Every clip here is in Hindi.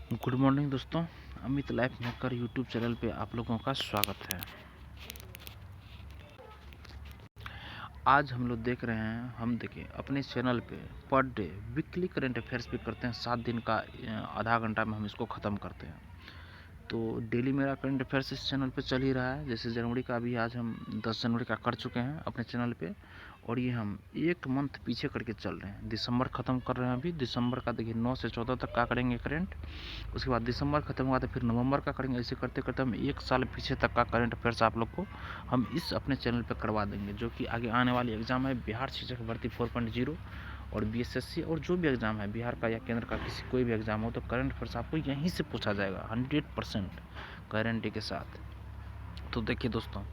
गुड मॉर्निंग दोस्तों, Amit life maker YouTube channel पे आप लोगों का स्वागत है। आज हम लोग देख रहे हैं, हम देखें अपने चैनल पे per day weekly current affairs पे करते हैं। 7 दिन का आधा घंटा में हम इसको ख़त्म करते हैं। तो डेली मेरा करंट अफेयर्स इस चैनल पे चल ही रहा है। जैसे जनवरी का भी आज हम 10 जनवरी का कर चुके हैं अपने चैनल पे, और ये हम एक मंथ पीछे करके चल रहे हैं। दिसंबर ख़त्म कर रहे हैं। अभी दिसंबर का देखिए 9 से 14 तक का करेंगे करंट। उसके बाद दिसंबर ख़त्म हुआ तो फिर नवंबर का करेंगे। ऐसे करते करते हम एक साल पीछे तक का करंट अफेयर्स आप लोग को हम इस अपने चैनल पर करवा देंगे, जो कि आगे आने वाली एग्ज़ाम है बिहार शिक्षक भर्ती 4.0 और बीएसएससी और जो भी एग्ज़ाम है बिहार का या केंद्र का, किसी कोई भी एग्ज़ाम हो तो करंट अफेयर्स आपको यहीं से पूछा जाएगा 100% गारंटी के साथ। तो देखिए दोस्तों,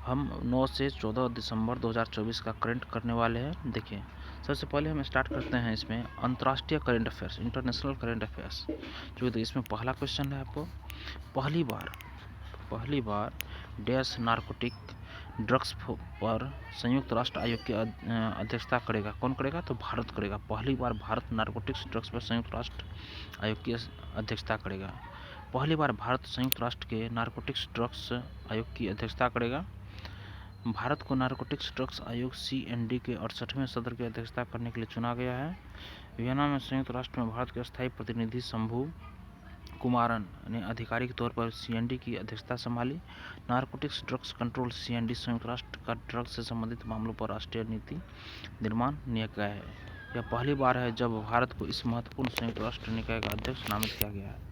हम 9 से 14 दिसंबर 2024 का करंट करने वाले हैं। देखिए, सबसे पहले हम स्टार्ट करते हैं इसमें अंतर्राष्ट्रीय current affairs, international current affairs. जो तो इसमें पहला क्वेश्चन है आपको, पहली बार डैश नारकोटिक ड्रग्स पर संयुक्त राष्ट्र आयोग की अध्यक्षता करेगा। कौन करेगा? तो भारत करेगा। पहली बार भारत नारकोटिक्स ड्रग्स पर संयुक्त राष्ट्र आयोग की अध्यक्षता करेगा। पहली बार भारत संयुक्त राष्ट्र के नारकोटिक्स ड्रग्स आयोग की अध्यक्षता करेगा। भारत को नारकोटिक्स ड्रग्स आयोग CND के 68वें सदस्य की अध्यक्षता करने के लिए चुना गया है। वियना में संयुक्त राष्ट्र में भारत के स्थायी प्रतिनिधि शंभू कुमारन ने आधिकारिक तौर पर CND की अध्यक्षता संभाली। नारकोटिक्स ड्रग्स कंट्रोल CND संयुक्त राष्ट्र का ड्रग्स से संबंधित मामलों पर राष्ट्रीय नीति निर्माण निकाय है। यह पहली बार है जब भारत को इस महत्वपूर्ण संयुक्त राष्ट्र निकाय का अध्यक्ष नामित किया गया है।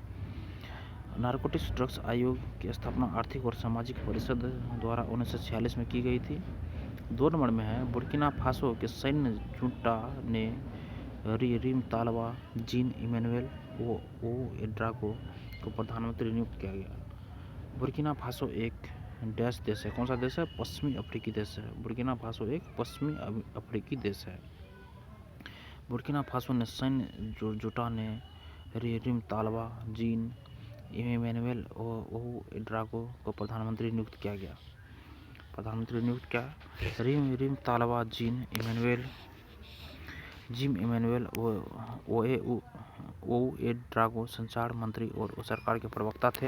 नारकोटिक्स ड्रग्स आयोग की स्थापना आर्थिक और सामाजिक परिषद द्वारा 1946 में की गई थी। 2 नंबर में है, बुर्किना फासो के सैन्य जुंटा ने रिम तालबा जीन इमैनुएल ओएड्रागो को प्रधानमंत्री नियुक्त किया गया। बुर्किना फासो एक डैश देश है। कौन सा देश है? पश्चिमी अफ्रीकी देश है। बुर्किना फासो एक पश्चिमी अफ्रीकी देश है। बुर्किना फासो ने सैन्य जुटा ने रिम तालबा जीन इमैनुएल ओएड्रागो को प्रधानमंत्री नियुक्त किया गया। रिम तालबा जीन इमैनुएल ओएड्रागो संचार मंत्री और सरकार के प्रवक्ता थे।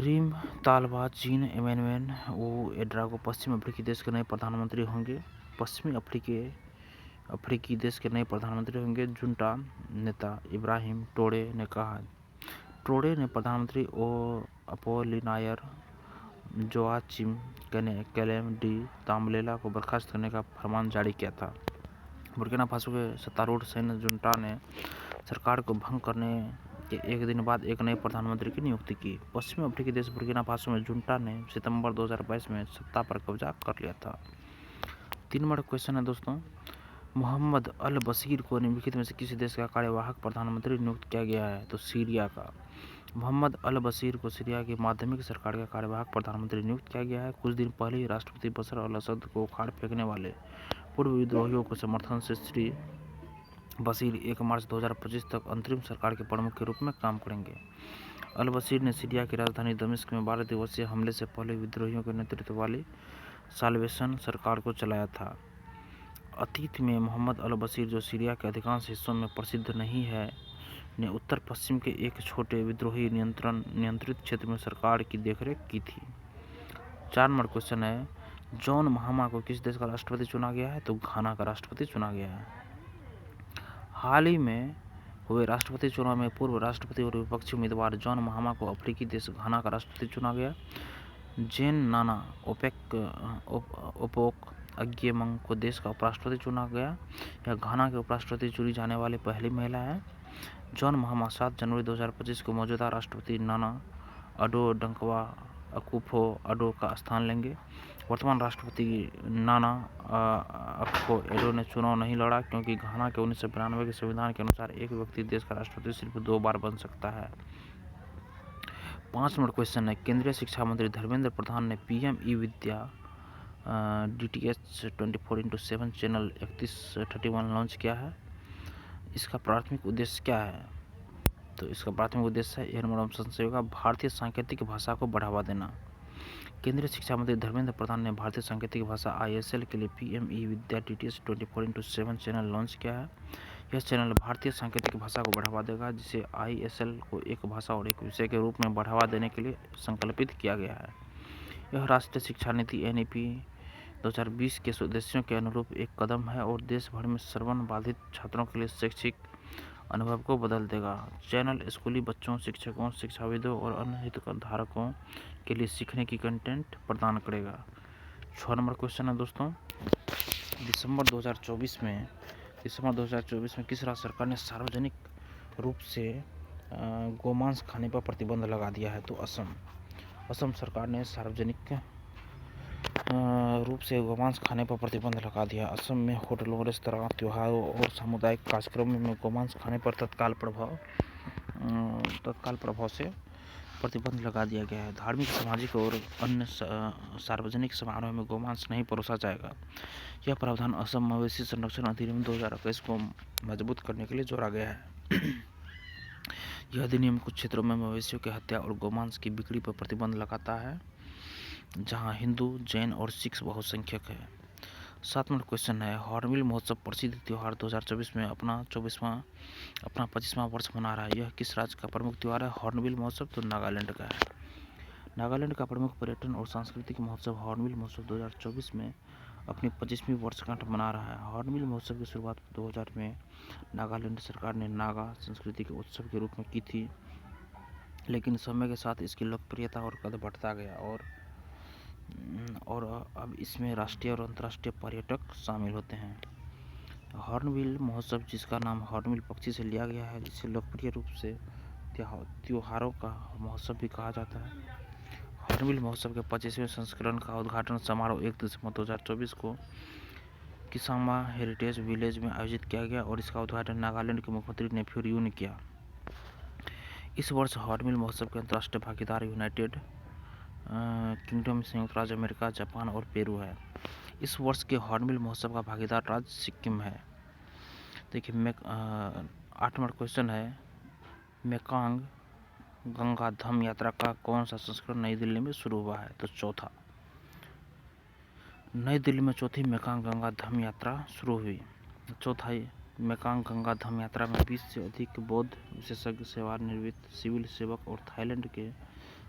रिम तालबा जीन इमैनुएल ओएड्रागो पश्चिम अफ्रीकी देश के नए प्रधानमंत्री होंगे। पश्चिमी अफ्रीकी देश के नए प्रधानमंत्री होंगे। जुंटा नेता इब्राहिम ट्रोरे ने कहा। ट्रोरे ने प्रधानमंत्री अपोलिनायर जोआचिम कैलेम डी तामलेला को बर्खास्त करने का फरमान जारी किया था। बुर्किना फासो के सत्तारूढ़ सैन्य जुंटा ने सरकार को भंग करने के एक दिन बाद एक नए प्रधानमंत्री की नियुक्ति की। पश्चिमी अफ्रीकी देश बुर्किना फासो में जुंटा ने सितंबर 2022 में सत्ता पर कब्जा कर लिया था। 3 नंबर क्वेश्चन है दोस्तों, मोहम्मद अल बशीर को निम्नलिखित में से किसी देश का कार्यवाहक प्रधानमंत्री नियुक्त किया गया है? तो सीरिया का। मोहम्मद अल बशीर को सीरिया की माध्यमिक सरकार का कार्यवाहक प्रधानमंत्री नियुक्त किया गया है। कुछ दिन पहले ही राष्ट्रपति बशर अल असद को उखाड़ फेंकने वाले पूर्व विद्रोहियों के समर्थन से श्री बशीर 1 मार्च 2025 तक अंतरिम सरकार के प्रमुख के रूप में काम करेंगे। अल बशीर ने सीरिया की राजधानी दमिश्क में 12 दिवसीय हमले से पहले विद्रोहियों के नेतृत्व वाली साल्वेशन सरकार को चलाया था। अतीत में मोहम्मद अल बशीर, जो सीरिया के अधिकांश हिस्सों में प्रसिद्ध नहीं है, ने उत्तर पश्चिम के एक छोटे विद्रोही नियंत्रित क्षेत्र में सरकार की देखरेख की थी। 4 नंबर क्वेश्चन है, जॉन महामा को किस देश का राष्ट्रपति चुना गया है? तो घाना का राष्ट्रपति चुना गया है। हाल ही में हुए राष्ट्रपति चुनाव में पूर्व राष्ट्रपति और विपक्षी उम्मीदवार जॉन महामा को अफ्रीकी देश घाना का राष्ट्रपति चुना गया। जेन नाना ओपोक अग्येमंग को देश का उपराष्ट्रपति चुना गया। यह घाना के उपराष्ट्रपति चुनी जाने वाली पहली महिला है। जॉन महामा 7 जनवरी 2025 को मौजूदा राष्ट्रपति नाना अडो डंकवा अकुफो अडो का स्थान लेंगे। वर्तमान राष्ट्रपति नाना अकुफो एडो ने चुनाव नहीं लड़ा, क्योंकि घाना के 1992 के संविधान के अनुसार एक व्यक्ति देश का राष्ट्रपति सिर्फ 2 बार बन सकता है। 5 नंबर क्वेश्चन है, केंद्रीय शिक्षा मंत्री धर्मेंद्र प्रधान ने PM ई-विद्या DTH 24/7 चैनल 3131 लॉन्च किया है। इसका प्राथमिक उद्देश्य क्या है? तो इसका प्राथमिक उद्देश्य है एवं संशय होगा भारतीय सांकेतिक भाषा को बढ़ावा देना। केंद्रीय शिक्षा मंत्री धर्मेंद्र प्रधान ने भारतीय सांकेतिक भाषा ISL के लिए PM ई-विद्या DTH 24/7 चैनल लॉन्च किया है। यह चैनल भारतीय सांकेतिक भाषा को बढ़ावा देगा, जिसे ISL को एक भाषा और एक विषय के रूप में बढ़ावा देने के लिए संकल्पित किया गया है। यह राष्ट्रीय शिक्षा नीति NEP 2020 के उद्देश्यों के अनुरूप एक कदम है और देश भर में श्रवण बाधित छात्रों के लिए शैक्षिक अनुभव को बदल देगा। चैनल स्कूली बच्चों, शिक्षकों, शिक्षाविदों और अन्य हितधारकों के लिए सीखने की कंटेंट प्रदान करेगा। 6 नंबर क्वेश्चन है दोस्तों, दिसंबर 2024 में किस राज्य सरकार ने सार्वजनिक रूप से गोमांस खाने पर प्रतिबंध लगा दिया है? तो असम सरकार ने सार्वजनिक रूप से गोमांस खाने पर प्रतिबंध लगा दिया। असम में होटलों, रेस्तरां, त्योहारों और सामुदायिक कार्यक्रमों में गोमांस खाने पर तत्काल प्रभाव से प्रतिबंध लगा दिया गया है। धार्मिक, सामाजिक और अन्य सार्वजनिक समारोह में गोमांस नहीं परोसा जाएगा। यह प्रावधान असम मवेशी संरक्षण अधिनियम 2021 को मजबूत करने के लिए जोड़ा गया है। यह अधिनियम कुछ क्षेत्रों में मवेशियों की हत्या और गोमांस की बिक्री पर प्रतिबंध लगाता है, जहां हिंदू, जैन और सिख बहुसंख्यक है। 7 नंबर क्वेश्चन है, हॉर्नबिल महोत्सव प्रसिद्ध त्योहार 2024 में अपना 25वां वर्ष मना रहा है। यह किस राज्य का प्रमुख त्योहार है? हॉर्नबिल महोत्सव तो नागालैंड का है। नागालैंड का प्रमुख पर्यटन और सांस्कृतिक महोत्सव हॉर्नबिल महोत्सव 2024 में अपनी 25वीं वर्षगांठ मना रहा है। हॉर्नबिल महोत्सव की शुरुआत 2000 में नागालैंड सरकार ने नागा संस्कृति के उत्सव के रूप में की थी, लेकिन समय के साथ इसकी लोकप्रियता और कद बढ़ता गया और अब इसमें राष्ट्रीय और अंतर्राष्ट्रीय पर्यटक शामिल होते हैं। हॉर्नबिल महोत्सव, जिसका नाम हॉर्नबिल पक्षी से लिया गया है, इसे लोकप्रिय रूप से त्योहारों का महोत्सव भी कहा जाता है। हॉर्नबिल महोत्सव के 25वें संस्करण का उद्घाटन समारोह 1 दिसंबर 2024 को किसामा हेरिटेज विलेज में आयोजित किया गया और इसका उद्घाटन नागालैंड के मुख्यमंत्री नेफ्यू रियो ने किया। इस वर्ष हॉर्नबिल महोत्सव के अंतर्राष्ट्रीय भागीदार यूनाइटेड किंगडम, संयुक्त राज्य अमेरिका, जापान और पेरू है। इस वर्ष के हॉर्नबिल महोत्सव का भागीदार राज्य सिक्किम है। देखिए 8 नंबर क्वेश्चन है, मेकांग गंगा धम यात्रा का कौन सा संस्करण नई दिल्ली में शुरू हुआ है? तो चौथा। नई दिल्ली में चौथी मेकांग गंगा धम यात्रा शुरू हुई। चौथा मेकांग गंगा धम यात्रा में 20 से अधिक बौद्ध विशेषज्ञ, सेवानिवृत्त सिविल सेवक और थाईलैंड के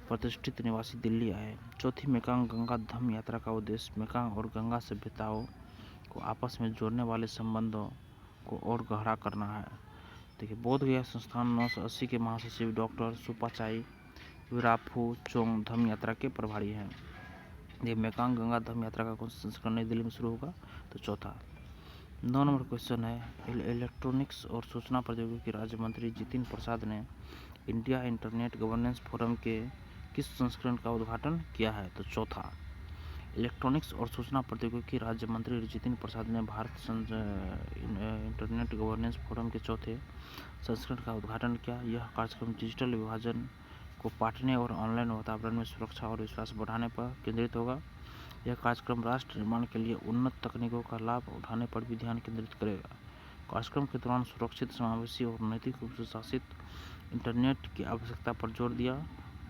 प्रतिष्ठित निवासी दिल्ली आए। चौथी मेकांग गंगा धम यात्रा का उद्देश्य मेकांग और गंगा सभ्यताओं को आपस में जोड़ने वाले संबंधों को और गहरा करना है। देखिए, बोध गया संस्थान 980 के महासचिव डॉक्टर सुपाचाई विराफू चोंग धम यात्रा के प्रभारी हैं। ये मेकांग गंगा धम यात्रा का कौन सा संस्करण नई दिल्ली में शुरू होगा? तो चौथा। 9 नंबर क्वेश्चन है, इलेक्ट्रॉनिक्स और सूचना प्रौद्योगिकी राज्य मंत्री जितिन प्रसाद ने इंडिया इंटरनेट गवर्नेंस फोरम के किस संस्करण का उद्घाटन किया है? तो चौथा। इलेक्ट्रॉनिक्स और सूचना प्रौद्योगिकी राज्य मंत्री जितिन प्रसाद ने भारत इंटरनेट गवर्नेंस फोरम के चौथे संस्करण का उद्घाटन किया। यह कार्यक्रम डिजिटल विभाजन को पाटने और ऑनलाइन वातावरण में सुरक्षा और विश्वास बढ़ाने पर केंद्रित होगा। यह कार्यक्रम राष्ट्र निर्माण के लिए उन्नत तकनीकों का लाभ उठाने पर भी ध्यान केंद्रित करेगा। कार्यक्रम के दौरान सुरक्षित, समावेशी और नैतिक रूप से शासित इंटरनेट की आवश्यकता पर जोर दिया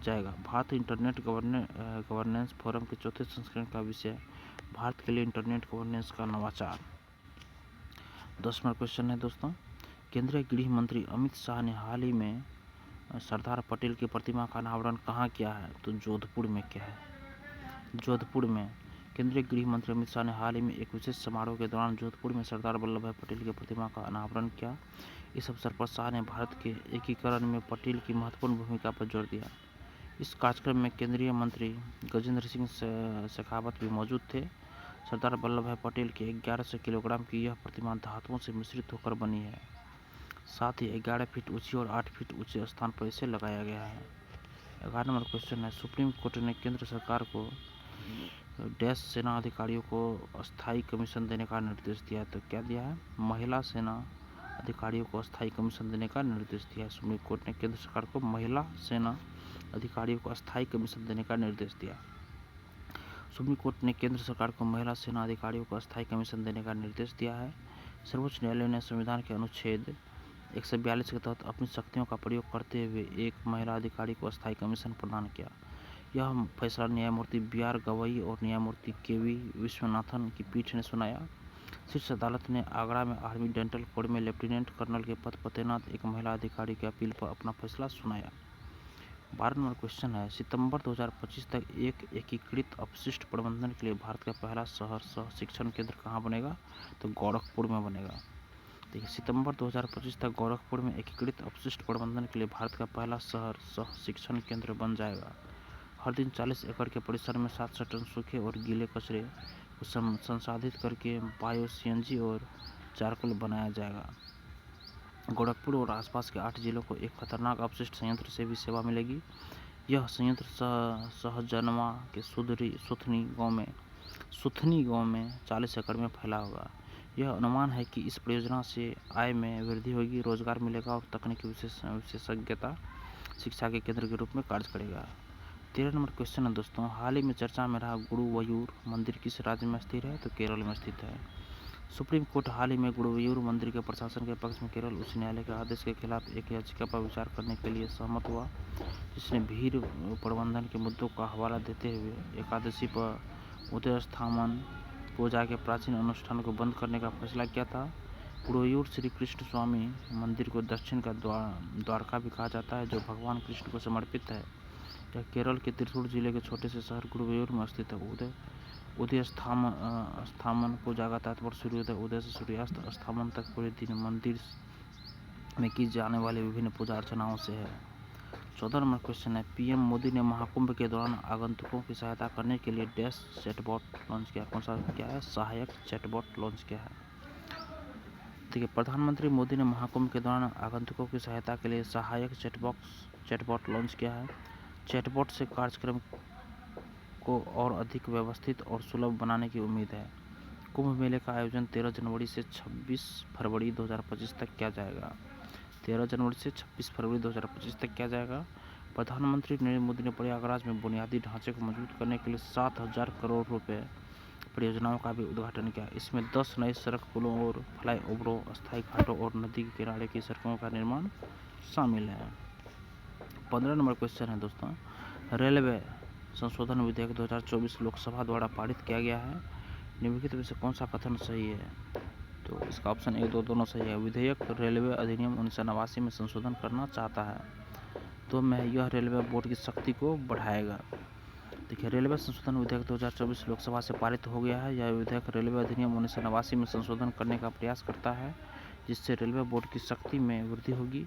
जाएगा। भारत इंटरनेट गवर्नेंस फोरम के चौथे संस्करण का विषय भारत के लिए इंटरनेट गवर्नेंस का नवाचार। 10 नंबर क्वेश्चन है दोस्तों, केंद्रीय गृह मंत्री अमित शाह ने हाल ही में सरदार पटेल की प्रतिमा का अनावरण कहाँ किया है? तो जोधपुर में किया है। जोधपुर में केंद्रीय गृह मंत्री अमित शाह ने हाल ही में एक विशेष समारोह के दौरान जोधपुर में सरदार वल्लभ भाई पटेल की प्रतिमा का अनावरण किया। इस अवसर पर शाह ने भारत के एकीकरण में पटेल की महत्वपूर्ण भूमिका पर जोर दिया। इस कार्यक्रम में केंद्रीय मंत्री गजेंद्र सिंह शेखावत भी मौजूद थे। सरदार वल्लभ भाई पटेल की 1100 किलोग्राम की यह प्रतिमा धातुओं से मिश्रित होकर बनी है। साथ ही 11 फीट ऊंची और 8 फीट ऊंचे स्थान पर इसे लगाया गया है। 11 नंबर क्वेश्चन है, सुप्रीम कोर्ट ने केंद्र सरकार को डैश सेना अधिकारियों को अस्थायी कमीशन देने का निर्देश दिया है। तो क्या दिया है? महिला सेना अधिकारियों को अस्थायी कमीशन देने का निर्देश दिया है। सुप्रीम कोर्ट ने केंद्र सरकार को महिला सेना अधिकारियों को अस्थायी कमीशन देने का निर्देश दिया। सुप्रीम कोर्ट ने केंद्र सरकार को महिला सेना अधिकारियों को अस्थायी कमीशन देने का निर्देश दिया है। सर्वोच्च न्यायालय ने संविधान के अनुच्छेद 142 के तहत अपनी शक्तियों का प्रयोग करते हुए एक महिला अधिकारी को अस्थायी कमीशन प्रदान किया। यह फैसला न्यायमूर्ति BR गवई और न्यायमूर्ति KV विश्वनाथन की पीठ ने सुनाया। शीर्ष अदालत ने आगरा में आर्मी डेंटल कोड में लेफ्टिनेंट कर्नल के पद पर तैनात एक महिला अधिकारी की अपील पर अपना फैसला सुनाया। 12 नंबर क्वेश्चन है, सितंबर 2025 तक एक एकीकृत अपशिष्ट प्रबंधन के लिए भारत का पहला शहर सह शिक्षण केंद्र कहाँ बनेगा? तो गोरखपुर में बनेगा। देखिए, सितंबर 2025 तक गोरखपुर में एकीकृत अपशिष्ट प्रबंधन के लिए भारत का पहला शहर सह शिक्षण केंद्र बन जाएगा। हर दिन 40 एकड़ के परिसर में 700 टन सूखे और गीले कचरे को संसाधित करके बायो सीएनजी और चारकोल बनाया जाएगा। गोरखपुर और आसपास के 8 जिलों को एक खतरनाक अपशिष्ट संयंत्र से भी सेवा मिलेगी। यह संयंत्र सहजनवा के सुथनी गांव में 40 एकड़ में फैला होगा। यह अनुमान है कि इस परियोजना से आय में वृद्धि होगी, रोजगार मिलेगा और तकनीकी विशेषज्ञता शिक्षा के केंद्र के रूप में कार्य करेगा। 13 नंबर क्वेश्चन है दोस्तों, हाल ही में चर्चा में रहा गुरुवयूर मंदिर किस राज्य में स्थित है? तो केरल में स्थित है। सुप्रीम कोर्ट हाल ही में गुरुवयूर मंदिर के प्रशासन के पक्ष में केरल उच्च न्यायालय के आदेश के खिलाफ एक याचिका पर विचार करने के लिए सहमत हुआ, जिसने भीड़ प्रबंधन के मुद्दों का हवाला देते हुए एकादशी पर उदय स्थापन पूजा के प्राचीन अनुष्ठान को बंद करने का फैसला किया था। गुरुवयूर श्री कृष्ण स्वामी मंदिर को दक्षिण का द्वारका भी कहा जाता है, जो भगवान कृष्ण को समर्पित है। यह केरल के त्रिशूर जिले के छोटे से शहर गुरुवयूर में स्थित है। उदय स्थापन पूजा का तात्पर्य सूर्योदय उदय से सूर्यास्त स्थापन तक पूरे दिन मंदिर में की जाने वाली विभिन्न पूजा अर्चनाओं से है। 14 नंबर क्वेश्चन है, पीएम मोदी ने महाकुंभ के दौरान आगंतुकों की सहायता करने के लिए डैश चैटबॉट लॉन्च किया। कौन सा क्या है? सहायक चैटबॉट लॉन्च किया है। देखिए, प्रधानमंत्री मोदी ने महाकुंभ के दौरान आगंतुकों की सहायता के लिए सहायक चैटबॉट लॉन्च किया है। चैटबॉट से कार्यक्रम को और अधिक व्यवस्थित और सुलभ बनाने की उम्मीद है। कुंभ मेले का आयोजन 13 जनवरी से 26 फरवरी 2025 तक किया जाएगा। 13 जनवरी से 26 फरवरी 2025 तक किया जाएगा। प्रधानमंत्री नरेंद्र मोदी ने प्रयागराज में बुनियादी ढांचे को मजबूत करने के लिए 7,000 करोड़ रुपए परियोजनाओं का भी उद्घाटन किया। इसमें 10 नए सड़क पुलों और फ्लाईओवरों, अस्थायी घाटों और नदी के किनारे की सड़कों का निर्माण शामिल है। 15 नंबर क्वेश्चन है दोस्तों, रेलवे संशोधन विधेयक 2024 लोकसभा द्वारा पारित किया गया है। निम्नलिखित में से कौन सा कथन सही है? तो इसका ऑप्शन 1, 2 दोनों सही है। विधेयक रेलवे अधिनियम 1989 में संशोधन करना चाहता है। तो में यह रेलवे बोर्ड की शक्ति को बढ़ाएगा। देखिए, रेलवे संशोधन विधेयक 2024 लोकसभा से पारित हो गया है। यह विधेयक रेलवे अधिनियम 1989 में संशोधन करने का प्रयास करता है, जिससे रेलवे बोर्ड की शक्ति में वृद्धि होगी।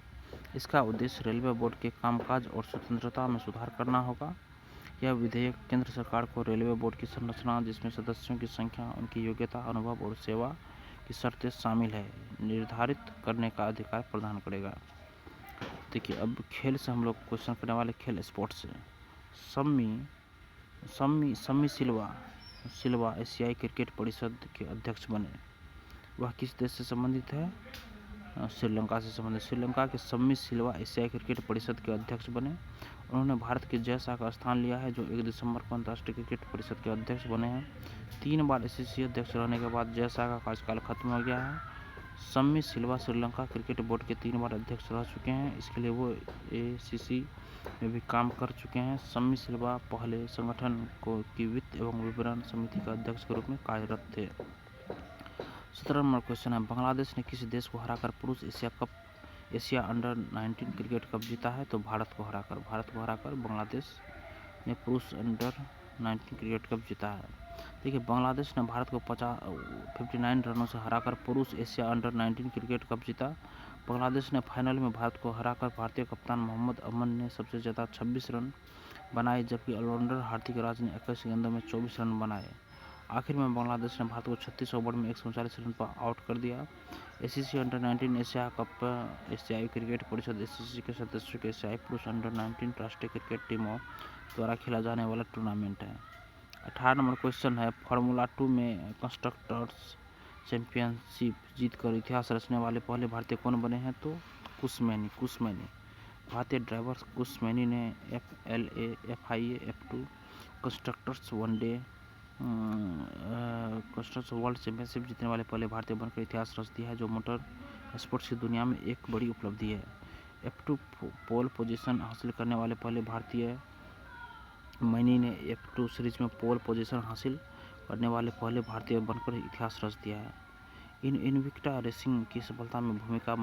इसका उद्देश्य रेलवे बोर्ड के कामकाज और स्वतंत्रता में सुधार करना होगा। यह विधेयक केंद्र सरकार को रेलवे बोर्ड की संरचना, जिसमें सदस्यों की संख्या, उनकी योग्यता, अनुभव और सेवा की शर्तें शामिल है, निर्धारित करने का अधिकार प्रदान करेगा। देखिए, अब खेल से हम लोग क्वेश्चन करने वाले, खेल स्पोर्ट्स से। सम्मी सिल्वा एशियाई क्रिकेट परिषद के अध्यक्ष बने। वह किस देश से संबंधित है? श्रीलंका से संबंधित। श्रीलंका के सम्मी सिल्वा एशियाई क्रिकेट परिषद के अध्यक्ष बने। उन्होंने भारत के जय शाह का स्थान लिया है, जो 1 दिसंबर को अंतर्राष्ट्रीय क्रिकेट परिषद के अध्यक्ष बने हैं। 3 बार ACC अध्यक्ष रहने के बाद जय शाह का कार्यकाल खत्म हो गया है। सम्मी सिल्वा श्रीलंका क्रिकेट बोर्ड के 3 बार अध्यक्ष रह चुके हैं। इसके लिए वो ACC में भी काम कर चुके हैं। सम्मी सिल्वा पहले संगठन की वित्त एवं विवरण समिति के अध्यक्ष के रूप में कार्यरत थे। 17 नंबर क्वेश्चन है, बांग्लादेश ने किस देश को हराकर पुरुष एशिया अंडर 19 क्रिकेट कप जीता है? तो भारत को हराकर बांग्लादेश ने पुरुष अंडर 19 क्रिकेट कप जीता है। देखिए, बांग्लादेश ने भारत को 59 रनों से हराकर पुरुष एशिया अंडर 19 क्रिकेट कप जीता। बांग्लादेश ने फाइनल में भारत को हराकर भारतीय कप्तान मोहम्मद अमन ने सबसे ज़्यादा 26 रन बनाए, जबकि ऑलराउंडर हार्दिक राज ने 21 गेंदों में 24 रन बनाए। आखिर में बांग्लादेश ने भारत को 36 ओवर में 139 रन पर आउट कर दिया। ACC अंडर 19 एशिया कप एशियाई क्रिकेट परिषद ACC के सदस्यों के एशियाई पुरुष अंडर 19 राष्ट्रीय क्रिकेट टीमों द्वारा खेला जाने वाला टूर्नामेंट है। 18 नंबर क्वेश्चन है, फार्मूला 2 में कंस्ट्रक्टर्स चैंपियनशिप जीतकर इतिहास रचने वाले पहले भारतीय कौन बने हैं? तो कुशमैनी। भारतीय ड्राइवर कुशमैनी ने FLA, FIA, F2 constructors world championship जीतने वाले पहले भारतीय बनकर इतिहास रच दिया है, जो मोटर स्पोर्ट्स की दुनिया में एक बड़ी उपलब्धि है। F2 पोल पोजीशन हासिल करने वाले पहले भारतीय मैनी ने F2 सीरीज में पोल पोजीशन हासिल करने वाले पहले भारतीय बनकर इतिहास रच दिया है। इनविक्टा रेसिंग की सफलता में भूमिका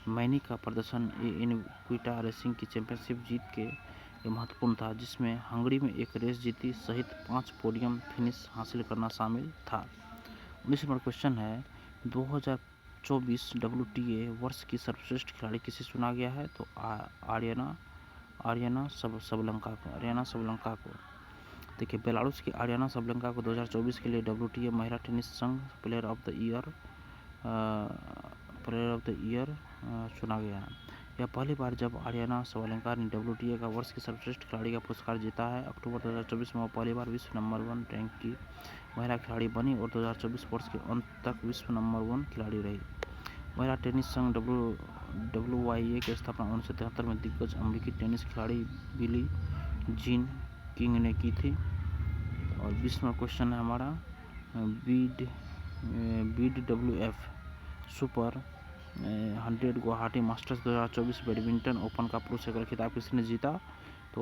मैनी का प्रदर्शन इनविक्टा रेसिंग की चैंपियनशिप जीत के महत्वपूर्ण था, जिसमें हंगरी में एक रेस जीती सहित 5 पोडियम फिनिश हासिल करना शामिल था। 19 नंबर क्वेश्चन है, 2024 WTA वर्ष की सर्वश्रेष्ठ खिलाड़ी किसे चुना गया है? तो आर्याना सबलंका को। देखिए, बेलारूस की आर्याना सबलंका को 2024 के लिए WTA महिला टेनिस संघ प्लेयर ऑफ द ईयर चुना गया है। यह पहली बार जब आर्याना सबलंका ने WTA का वर्ष की सर्वश्रेष्ठ खिलाड़ी का पुरस्कार जीता है। अक्टूबर 2024 में वो पहली बार विश्व नंबर 1 रैंक की महिला खिलाड़ी बनी और 2024 वर्ष के अंत तक विश्व नंबर 1 खिलाड़ी रही। महिला टेनिस संघ WYA की स्थापना 1973 में दिग्गज अमेरिकी टेनिस खिलाड़ी बिली जीन किंग ने की थी। और 20वां क्वेश्चन है हमारा, BWF super 100 Guwahati masters 2024 badminton open का पुरुष एकल खिताब किसने जीता? तो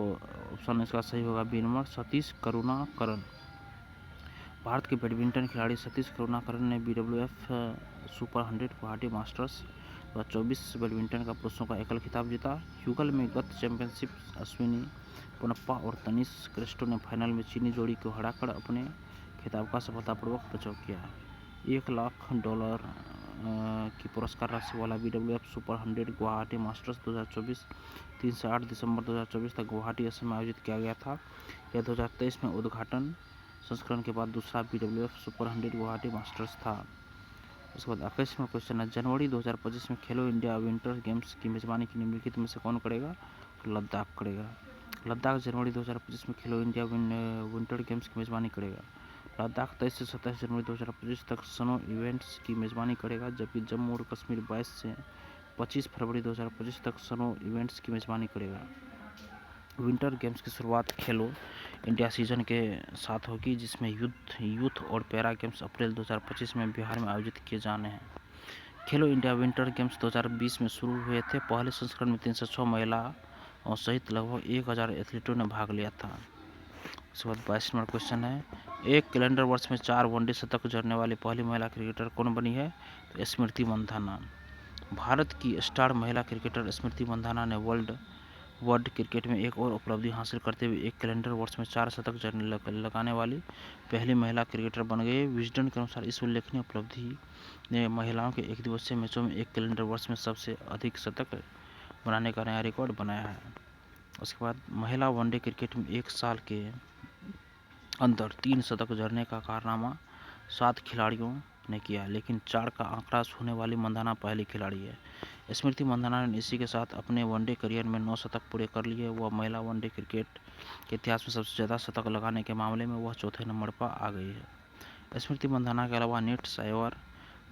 ऑप्शन इसका सही होगा बी नंबर, सतीश करुणाकरन। भारत के बैडमिंटन खिलाड़ी सतीश करुणाकरन ने BWF super 100 Guwahati masters 2024 badminton का पुरुषों का एकल खिताब जीता। युगल में गत चैंपियनशिप अश्विनी पोनप्पा और तनिष क्रिस्टो ने फाइनल में चीनी जोड़ी को हराकर अपने खिताब का सफलतापूर्वक बचाव किया। $1 लाख की पुरस्कार राशि वाला BWF सुपर 100 गुवाहाटी मास्टर्स 2024 3 से 8 दिसंबर 2024 तक गुवाहाटी असम में आयोजित किया गया था। यह 2023 में उद्घाटन संस्करण के बाद दूसरा BWF सुपर 100 गुवाहाटी मास्टर्स था। उसके बाद 21वां क्वेश्चन है, जनवरी 2025 में खेलो इंडिया विंटर गेम्स की मेजबानी की निम्नलिखित में से कौन करेगा? तो लद्दाख करेगा। लद्दाख जनवरी 2025 में खेलो इंडिया विंटर गेम्स की मेजबानी करेगा। लद्दाख 23 से 27 जनवरी 2025 तक स्नो इवेंट्स की मेजबानी करेगा, जबकि जम्मू और कश्मीर 22 से 25 फरवरी 2025 तक स्नो इवेंट्स की मेजबानी करेगा। विंटर गेम्स की शुरुआत खेलो इंडिया सीजन के साथ होगी, जिसमें यूथ और पैरा गेम्स अप्रैल 2025 में बिहार में आयोजित किए जाने हैं। खेलो इंडिया विंटर गेम्स 2020 में शुरू हुए थे। पहले संस्करण में 306 महिलाओं सहित लगभग 1000 एथलीटों ने भाग लिया था। उसके बाद 22 नंबर क्वेश्चन है, एक कैलेंडर वर्ष में 4 वनडे शतक जड़ने वाली पहली महिला क्रिकेटर कौन बनी है? तो स्मृति मंधाना। भारत की स्टार महिला क्रिकेटर स्मृति मंधाना ने वर्ल्ड क्रिकेट में एक और उपलब्धि हासिल करते हुए एक कैलेंडर वर्ष में 4 शतक लगाने वाली पहली महिला क्रिकेटर बन गई। विजडन के अनुसार इस उल्लेखनीय उपलब्धि ने महिलाओं के एक दिवसीय मैचों में एक कैलेंडर वर्ष में सबसे अधिक शतक बनाने का नया रिकॉर्ड बनाया है। उसके बाद महिला वनडे क्रिकेट में एक साल के अंदर 3 शतक जड़ने का कारनामा 7 खिलाड़ियों ने किया, लेकिन 4 का आंकड़ा छूने वाली मंधाना पहली खिलाड़ी है। स्मृति मंधाना ने इसी के साथ अपने वनडे करियर में 9 शतक पूरे कर लिए। वह महिला वनडे क्रिकेट के इतिहास में सबसे ज़्यादा शतक लगाने के मामले में वह चौथे नंबर पर आ गई है। स्मृति मंधाना के अलावा Nat Sciver,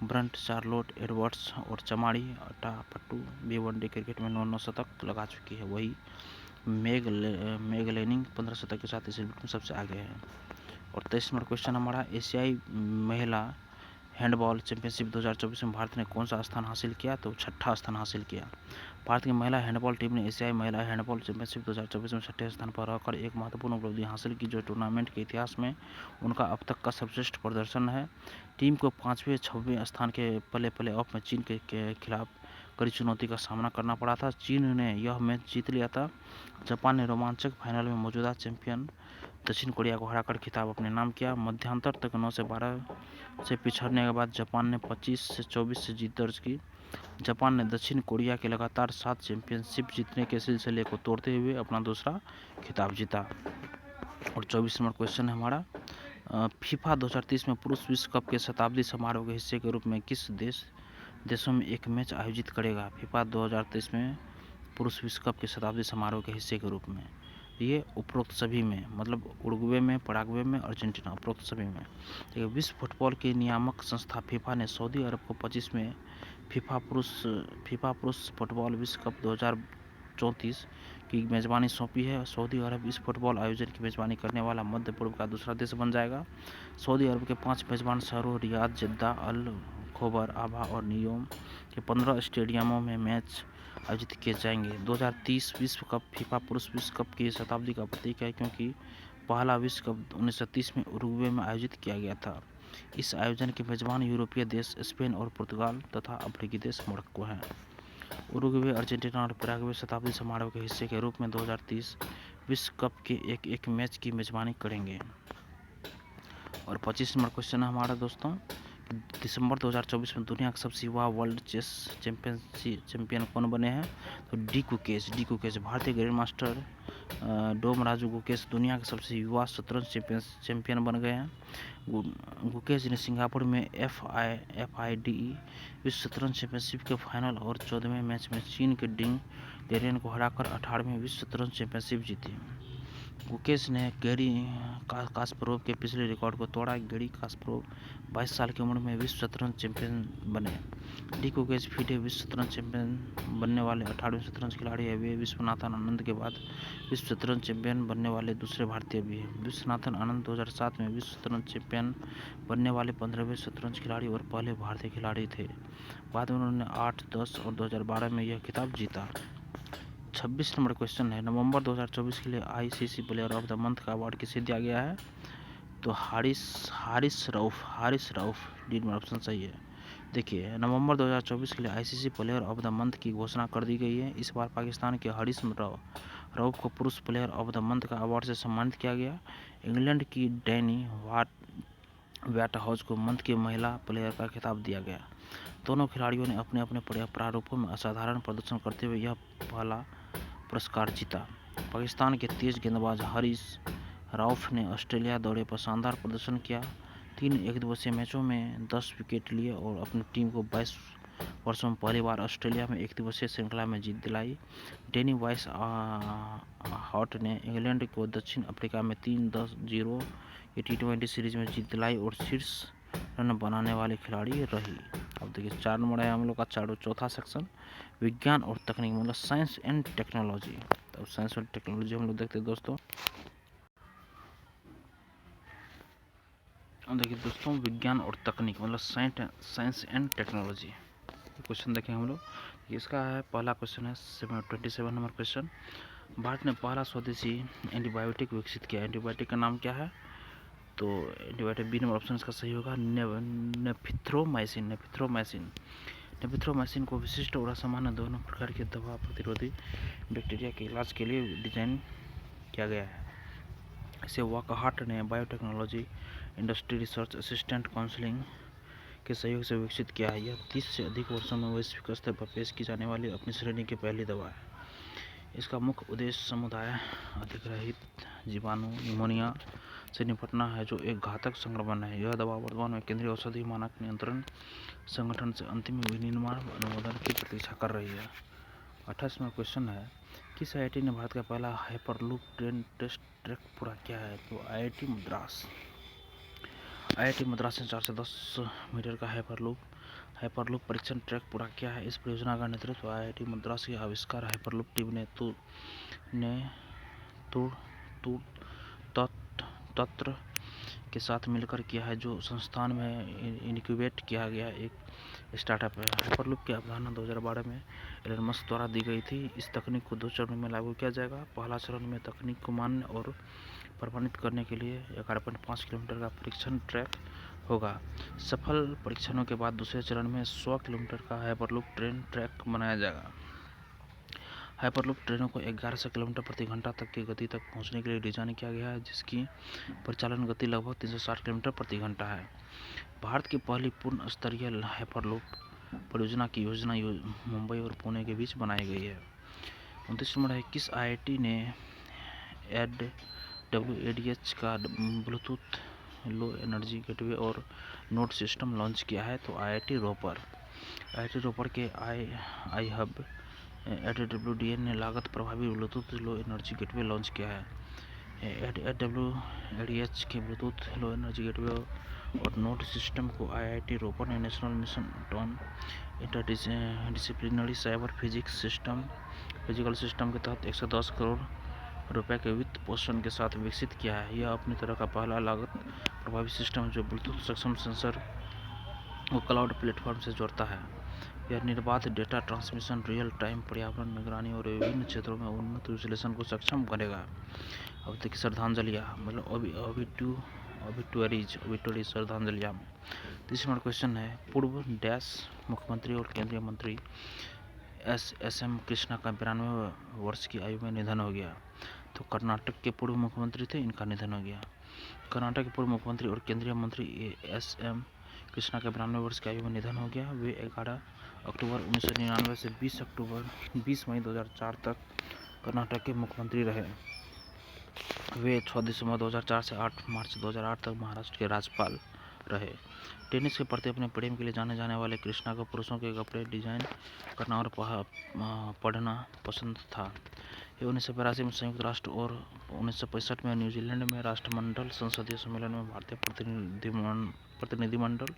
Brunt Charlotte Edwards और चमाड़ी अटापट्टू भी वनडे क्रिकेट में 9 शतक लगा चुकी है। वही मेग लेनिंग 15 शतक के साथ इस लिस्ट में सबसे आगे है। और 23 नंबर क्वेश्चन हमारा, एशियाई महिला हैंडबॉल चैंपियनशिप 2024 में भारत ने कौन सा स्थान हासिल किया? तो 6ठा स्थान हासिल किया। भारत की महिला हैंडबॉल टीम ने एशियाई महिला हैंडबॉल चैंपियनशिप 2024 में 6ठे स्थान पर रहकर एक महत्वपूर्ण उपलब्धि हासिल की, जो टूर्नामेंट के इतिहास में उनका अब तक का सर्वश्रेष्ठ प्रदर्शन है। टीम को 5वें 6वें स्थान के प्ले ऑफ में चीन के खिलाफ कड़ी चुनौती का सामना करना पड़ा था। चीन ने यह मैच जीत लिया था। जापान ने रोमांचक फाइनल में मौजूदा चैंपियन दक्षिण कोरिया को हराकर खिताब अपने नाम किया। मध्यांतर तक 9 से 12 से पिछड़ने के बाद जापान ने 25 से 24 से जीत दर्ज की। जापान ने दक्षिण कोरिया के लगातार 7 चैंपियनशिप जीतने के सिलसिले को तोड़ते हुए अपना दूसरा खिताब जीता। और 24 नंबर क्वेश्चन है हमारा, फीफा 2030 में पुरुष विश्व कप के शताब्दी समारोह के हिस्से के रूप में किस देशों में एक मैच आयोजित करेगा? फीफा 2023 में पुरुष विश्व कप के शताब्दी समारोह के हिस्से के रूप में ये उपरोक्त सभी में, मतलब उरुग्वे में, पराग्वे में, अर्जेंटीना, उपरोक्त सभी में। देखिए, विश्व फुटबॉल की नियामक संस्था फीफा ने सऊदी अरब को 25 में फीफा पुरुष फुटबॉल विश्व कप 2034 की मेज़बानी सौंपी है। सऊदी अरब इस फुटबॉल आयोजन की मेज़बानी करने वाला मध्य पूर्व का दूसरा देश बन जाएगा। सऊदी अरब के 5 मेज़बान शहरों रियाद, जद्दा, अल खोबर, आबा और नियोम के 15 स्टेडियमों में मैच आयोजित किए जाएंगे। 2030 विश्व कप फीफा पुरुष विश्व कप की शताब्दी का प्रतीक है, क्योंकि पहला विश्व कप 1930 में उरुग्वे में आयोजित किया गया था। इस आयोजन के मेजबान यूरोपीय देश स्पेन और पुर्तगाल तथा अफ्रीकी देश मोरक्को हैं। उरुग्वे, अर्जेंटीना और पैराग्वे शताब्दी समारोह के हिस्से के रूप में 2030 विश्व कप के एक मैच की मेजबानी करेंगे। और 25 नंबर क्वेश्चन है हमारा दोस्तों, दिसंबर 2024 में दुनिया का सबसे युवा वर्ल्ड चेस चैंपियन कौन बने हैं? तो डी कुकेश भारतीय ग्रैंड मास्टर डोम राजू गुकेश दुनिया के सबसे युवा शतरंज चैंपियन बन गए हैं। गुकेश ने सिंगापुर में FIDE विश्व शतरंज चैंपियनशिप के फाइनल और 14वें मैच में चीन के डिंग डेरियन को हराकर 18वें विश्व शतरंज चैंपियनशिप जीती। गुकेश ने गैरी कास्परोव के पिछले रिकॉर्ड को तोड़ा। गैरी कास्परोव 22 साल की उम्र में विश्व शतरंज चैंपियन बने। डी कुकेश FIDE विश्व शतरंज चैंपियन बनने वाले 18वें शतरंज खिलाड़ी हैं। वे विश्वनाथन आनंद के बाद विश्व शतरंज चैंपियन बनने वाले दूसरे भारतीय भी हैं। विश्वनाथन आनंद 2007 में विश्व शतरंज चैंपियन बनने वाले 15वें शतरंज खिलाड़ी और पहले भारतीय खिलाड़ी थे। बाद में उन्होंने 8, 10 और 2012 में यह खिताब जीता। 26 नंबर क्वेश्चन है, नवंबर 2024 के लिए ICC player of the month का अवार्ड किसे दिया गया है? तो Haris Rauf D number option सही है। देखिए, नवंबर 2024 के लिए ICC player of the month की घोषणा कर दी गई है। इस बार पाकिस्तान के हारिस रऊफ को पुरुष प्लेयर ऑफ द मंथ का अवार्ड से सम्मानित किया गया। इंग्लैंड की डैनी व्हाइटहाउस को मंथ की महिला प्लेयर का खिताब दिया गया। दोनों खिलाड़ियों ने अपने अपने प्रारूपों में असाधारण प्रदर्शन करते हुए यह पहला पुरस्कार जीता। पाकिस्तान के तेज गेंदबाज हारिस रऊफ ने ऑस्ट्रेलिया दौरे पर शानदार प्रदर्शन किया। 3 एकदिवसीय मैचों में 10 विकेट लिए और अपनी टीम को 22 वर्षों में पहली बार ऑस्ट्रेलिया में एकदिवसीय श्रृंखला में जीत दिलाई। डेनी वाइस हॉट ने इंग्लैंड को दक्षिण अफ्रीका में 3-0 की T20 सीरीज में जीत दिलाई और शीर्ष रन बनाने वाले खिलाड़ी रही। अब देखिए 4 नंबर है हम लोग का चौथा सेक्शन, विज्ञान और तकनीक मतलब साइंस एंड टेक्नोलॉजी। तो साइंस और टेक्नोलॉजी हम लोग देखते हैं दोस्तों। देखिए दोस्तों, विज्ञान और तकनीक मतलब साइंस एंड टेक्नोलॉजी क्वेश्चन देखें हम लोग। इसका है पहला क्वेश्चन है 27 नंबर क्वेश्चन, भारत ने पहला स्वदेशी एंटीबायोटिक विकसित किया। एंटीबायोटिक का नाम क्या है? तो एंटीबायोटिक बी नंबर ऑप्शन इसका सही होगा, नेफिथ्रोमाइसिन को विशिष्ट और असामान्य दोनों प्रकार के दवा प्रतिरोधी बैक्टीरिया के इलाज के लिए डिजाइन किया गया है। इसे वाकाहाट ने biotechnology industry research assistant counselling के सहयोग से विकसित किया है। यह 30 से अधिक वर्षों में वैश्विक स्तर पर पेश की जाने वाली अपनी श्रेणी की पहली दवा है। इसका मुख्य उद्देश्य समुदाय अधिग्रहित जीवाणु निमोनिया से निपटना है, जो एक घातक संक्रमण है। यह दवा वर्तमान में केंद्रीय औषधि मानक नियंत्रण संगठन से अंतिम विनिर्माण अनुमोदन की प्रतीक्षा कर रही है। 28वां क्वेश्चन है, किस IIT ने भारत का पहला हाइपरलूप ट्रेन टेस्ट ट्रैक पूरा किया है? तो IIT मद्रास ने 4 से 10 मीटर का हाइपरलूप परीक्षण ट्रैक पूरा किया है। इस परियोजना का नेतृत्व IIT मद्रास की आविष्कार हाइपरलूप टीम ने तंत्र के साथ मिलकर किया है, जो संस्थान में इनक्यूबेट किया गया एक स्टार्टअप है। हाइपरलूप की अवधारणा 2012 में एलन मस्क द्वारा दी गई थी। इस तकनीक को 2 चरणों में लागू किया जाएगा। पहला चरण में तकनीक को मान्य और प्रमाणित करने के लिए 11.5 किलोमीटर का परीक्षण ट्रैक होगा। सफल परीक्षणों के बाद दूसरे चरण में 100 किलोमीटर का हाइपरलूप ट्रेन ट्रैक बनाया जाएगा। हाइपरलूप ट्रेनों को 1100 किलोमीटर प्रति घंटा तक की गति तक पहुंचने के लिए डिजाइन किया गया है, जिसकी परिचालन गति लगभग 360 किलोमीटर प्रति घंटा है। भारत की पहली पूर्ण स्तरीय हाइपरलूप परियोजना की योजना मुंबई और पुणे के बीच बनाई गई है। 29 नंबर है, किस IIT ने WADH का ब्लूटूथ लो एनर्जी गेटवे और नोड सिस्टम लॉन्च किया है? तो IIT रोपर के आई हब AWDN ने लागत प्रभावी Bluetooth low energy gateway launch किया है। WADH के ब्लूटूथ लो एनर्जी गेटवे और नोड सिस्टम को IIT रोपर ने national mission on interdisciplinary cyber physical system के तहत 110 करोड़ रुपए के वित्त पोषण के साथ विकसित किया है। यह अपनी तरह का पहला लागत प्रभावी सिस्टम है जो ब्लूटूथ सक्षम सेंसर को क्लाउड प्लेटफॉर्म से जोड़ता है। यह निर्बाध डेटा ट्रांसमिशन, रियल टाइम पर्यावरण निगरानी और विभिन्न क्षेत्रों में उन्नत विश्लेषण को सक्षम करेगा। अब देखिए श्रद्धांजलियाँ मतलब ऑबिटुअरीज श्रद्धांजलियाँ में। 30 नंबर क्वेश्चन है, पूर्व डैश मुख्यमंत्री और केंद्रीय मंत्री एस.एम. कृष्णा का 92 वर्ष की आयु में निधन हो गया। तो कर्नाटक के पूर्व मुख्यमंत्री थे, इनका निधन हो गया। कर्नाटक के पूर्व मुख्यमंत्री और केंद्रीय मंत्री एस.एम. कृष्णा का 92 वर्ष की आयु में निधन हो गया। वे 11 अक्टूबर 1999 से 20 मई 2004 तक कर्नाटक के मुख्यमंत्री रहे। वे 6 दिसंबर 2004 से 8 मार्च 2008 तक महाराष्ट्र के राज्यपाल रहे। टेनिस के प्रति अपने प्रेम के लिए जाने जाने वाले कृष्णा को पुरुषों के कपड़े डिजाइन करना और पढ़ना पसंद था। ये 1982 में संयुक्त राष्ट्र और 1965 में न्यूजीलैंड में राष्ट्रमंडल संसदीय सम्मेलन में भारतीय प्रतिनिधिमंडल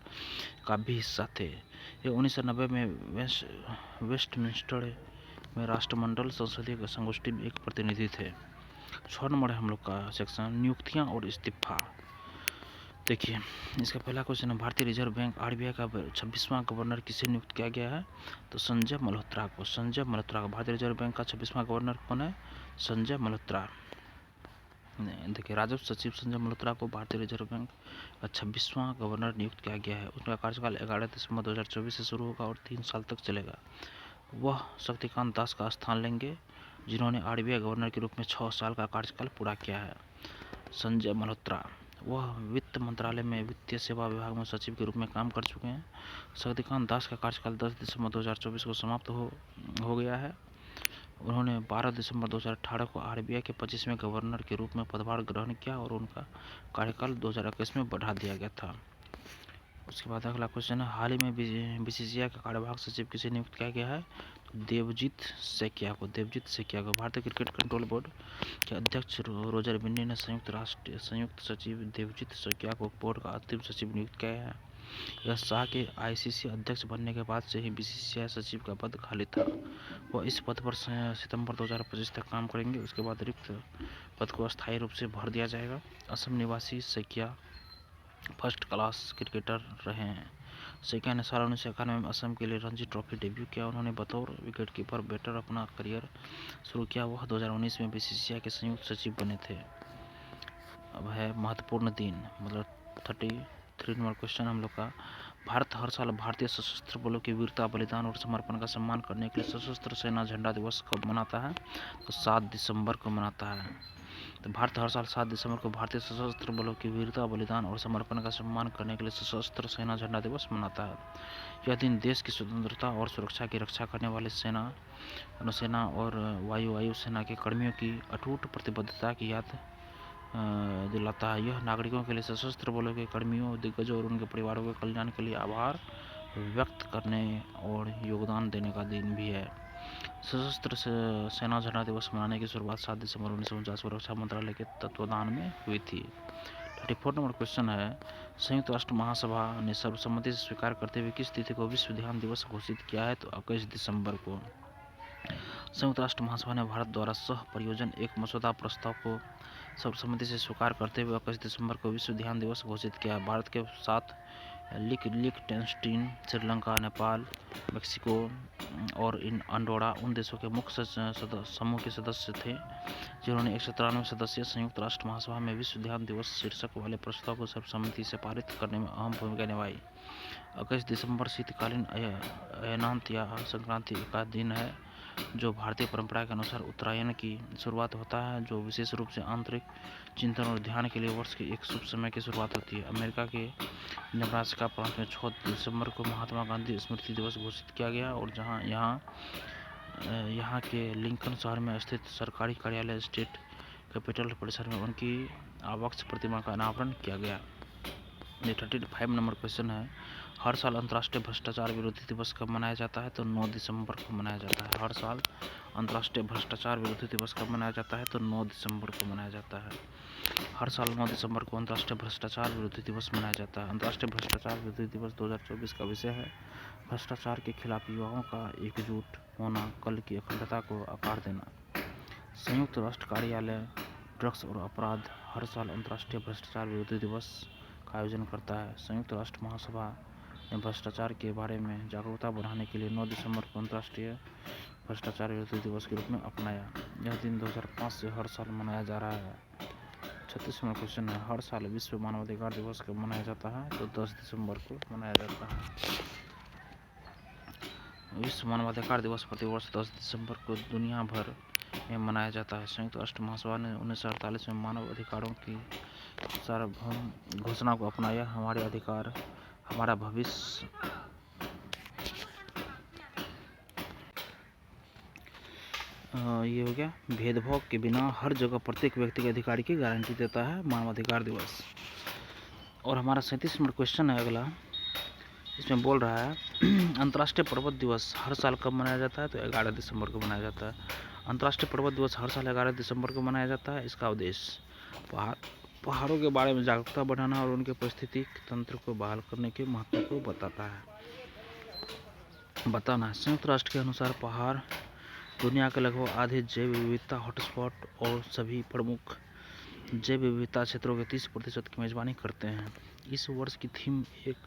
का भी हिस्सा थे। ये 1990 में वेस्टमिंस्टर में राष्ट्रमंडल संसदीय संगोष्ठी में एक प्रतिनिधि थे। 6 नंबर है हम लोग का सेक्शन, नियुक्तियां और इस्तीफा। देखिए, इसका पहला क्वेश्चन है, भारतीय रिजर्व बैंक आरबीआई का 26वां गवर्नर किसे नियुक्त किया गया है? तो संजय मल्होत्रा को। भारतीय रिजर्व बैंक का 26वां गवर्नर कौन है? संजय मल्होत्रा। देखिए, राजस्व सचिव संजय मल्होत्रा को भारतीय रिजर्व बैंक का 26वां गवर्नर नियुक्त किया गया है। उसका कार्यकाल 11 दिसंबर 2024 से शुरू होगा और 3 साल तक चलेगा। वह शक्तिकांत दास का स्थान लेंगे, जिन्होंने आरबीआई गवर्नर के रूप में 6 साल का कार्यकाल पूरा किया है। संजय मल्होत्रा वह वित्त मंत्रालय में वित्तीय सेवा विभाग में सचिव के रूप में काम कर चुके हैं। शक्तिकांत दास का कार्यकाल 10 दिसंबर 2024 को समाप्त हो गया है। उन्होंने 12 दिसंबर 2018 को आरबीआई के 25वें गवर्नर के रूप में पदभार ग्रहण किया और उनका कार्यकाल 2021 में बढ़ा दिया गया था। उसके बाद अगला क्वेश्चन है, हाल ही में बीसीसीआई का कार्यवाहक सचिव किसे नियुक्त किया गया है? तो देवजीत सेकिया को। भारतीय क्रिकेट कंट्रोल बोर्ड के अध्यक्ष रोजर बिन्नी ने संयुक्त सचिव देवजीत सेकिया को बोर्ड का अंतिम सचिव नियुक्त किया है। यह शाह के आईसीसी अध्यक्ष बनने के बाद से ही बीसीसीआई सचिव का पद खाली था। वह इस पद पर सितंबर 2025 तक काम करेंगे। उसके बाद रिक्त पद को अस्थायी रूप से भर दिया जाएगा। असम निवासी सेकिया फर्स्ट क्लास क्रिकेटर रहे हैं। सेकिया ने साल 1991 में असम के लिए रणजी ट्रॉफी डेब्यू किया। उन्होंने बतौर विकेटकीपर बैटर अपना करियर शुरू किया। वह 2019 में बीसीसीआई के संयुक्त सचिव बने थे। अब है महत्वपूर्ण दिन, मतलब 33 नंबर क्वेश्चन हम लोग का, भारत हर साल भारतीय सशस्त्र बलों की वीरता, बलिदान और समर्पण का सम्मान करने के लिए सशस्त्र सेना झंडा दिवस कब मनाता है? तो 7 दिसंबर को मनाता है। तो भारत हर साल 7 दिसंबर को भारतीय सशस्त्र बलों की वीरता, बलिदान और समर्पण का सम्मान करने के लिए सशस्त्र सेना झंडा दिवस मनाता है। यह दिन देश की स्वतंत्रता और सुरक्षा की रक्षा करने वाले सेना, नौसेना और वायु सेना के कर्मियों की अटूट प्रतिबद्धता की याद दिलाता है। यह नागरिकों के लिए सशस्त्र बलों के कर्मियों, दिग्गजों और उनके परिवारों के कल्याण के लिए आभार व्यक्त करने और योगदान देने का दिन भी है। सशस्त्र सेना झंडा दिवस मनाने की शुरुआत 7 दिसंबर 1949 को रक्षा मंत्रालय के तत्वाधान में हुई थी। 34 नंबर क्वेश्चन है, संयुक्त राष्ट्र महासभा ने सर्वसम्मति से स्वीकार करते हुए किस तिथि को विश्व ध्यान दिवस घोषित किया है? तो 21 दिसंबर को। संयुक्त राष्ट्र महासभा ने भारत द्वारा सह परियोजन एक मसौदा प्रस्ताव को सर्वसम्मति से स्वीकार करते हुए 21 दिसंबर को विश्व ध्यान दिवस घोषित किया। भारत के साथ लिechtenstein, श्रीलंका, नेपाल, मेक्सिको और अंडोरा उन देशों के मुख्य समूह के सदस्य थे जिन्होंने 193 सदस्यीय संयुक्त राष्ट्र महासभा में विश्व ध्यान दिवस शीर्षक वाले प्रस्ताव को सर्वसम्मति से पारित करने में अहम भूमिका निभाई। 21 दिसंबर शीतकालीन अयनांत या संक्रांति का दिन है, जो भारतीय परंपरा के अनुसार उत्तरायण की शुरुआत होता है, जो विशेष रूप से आंतरिक चिंतन और ध्यान के लिए वर्ष के एक शुभ समय की शुरुआत होती है। अमेरिका के नेब्रास्का प्रांत में 6 दिसंबर को महात्मा गांधी स्मृति दिवस घोषित किया गया और यहाँ के लिंकन शहर में स्थित सरकारी कार्यालय स्टेट कैपिटल परिसर में उनकी आवास प्रतिमा का अनावरण किया गया। 35 नंबर क्वेश्चन है, हर साल अंतर्राष्ट्रीय भ्रष्टाचार विरोधी दिवस कब मनाया जाता है? तो 9 दिसंबर को मनाया जाता है। हर साल अंतर्राष्ट्रीय भ्रष्टाचार विरोधी दिवस कब मनाया जाता है? तो 9 दिसंबर को मनाया जाता है। हर साल 9 दिसंबर को अंतर्राष्ट्रीय भ्रष्टाचार विरोधी दिवस मनाया जाता है। अंतर्राष्ट्रीय भ्रष्टाचार विरोधी दिवस 2024 का विषय है भ्रष्टाचार के खिलाफ युवाओं का एकजुट होना, कल की अखंडता को आकार देना। संयुक्त राष्ट्र कार्यालय ड्रग्स और अपराध हर साल अंतर्राष्ट्रीय भ्रष्टाचार विरोधी दिवस का आयोजन करता है। संयुक्त राष्ट्र महासभा ने भ्रष्टाचार के बारे में जागरूकता बढ़ाने के लिए 9 दिसंबर को अंतर्राष्ट्रीय भ्रष्टाचार विरोधी दिवस के रूप में अपनाया। यह दिन 2005 से हर साल मनाया जा रहा है। 36वां क्वेश्चन है, हर साल विश्व मानवाधिकार दिवस कब मनाया जाता है? तो 10 दिसंबर को मनाया जाता है। विश्व मानवाधिकार दिवस प्रतिवर्ष 10 दिसंबर को दुनिया भर में मनाया जाता है। संयुक्त राष्ट्र महासभा ने 1948 में मानव अधिकारों की सार्वभौम घोषणा को अपनाया। हमारे अधिकार हमारा भविष्य ये हो गया। भेदभाव के बिना हर जगह प्रत्येक व्यक्ति के अधिकार की गारंटी देता है मानवाधिकार दिवस। और हमारा 37 नंबर क्वेश्चन है अगला, इसमें बोल रहा है अंतर्राष्ट्रीय पर्वत दिवस हर साल कब मनाया जाता है? तो 11 दिसंबर को मनाया जाता है। अंतर्राष्ट्रीय पर्वत दिवस हर साल 11 दिसंबर को मनाया जाता है। इसका उद्देश्य पहाड़ों के बारे में जागरूकता बढ़ाना और उनके पारिस्थितिक तंत्र को बहाल करने के महत्व को बताना है। संयुक्त राष्ट्र के अनुसार पहाड़ दुनिया के लगभग आधे जैव विविधता हॉटस्पॉट और सभी प्रमुख जैव विविधता क्षेत्रों के 30% की मेजबानी करते हैं। इस वर्ष की थीम एक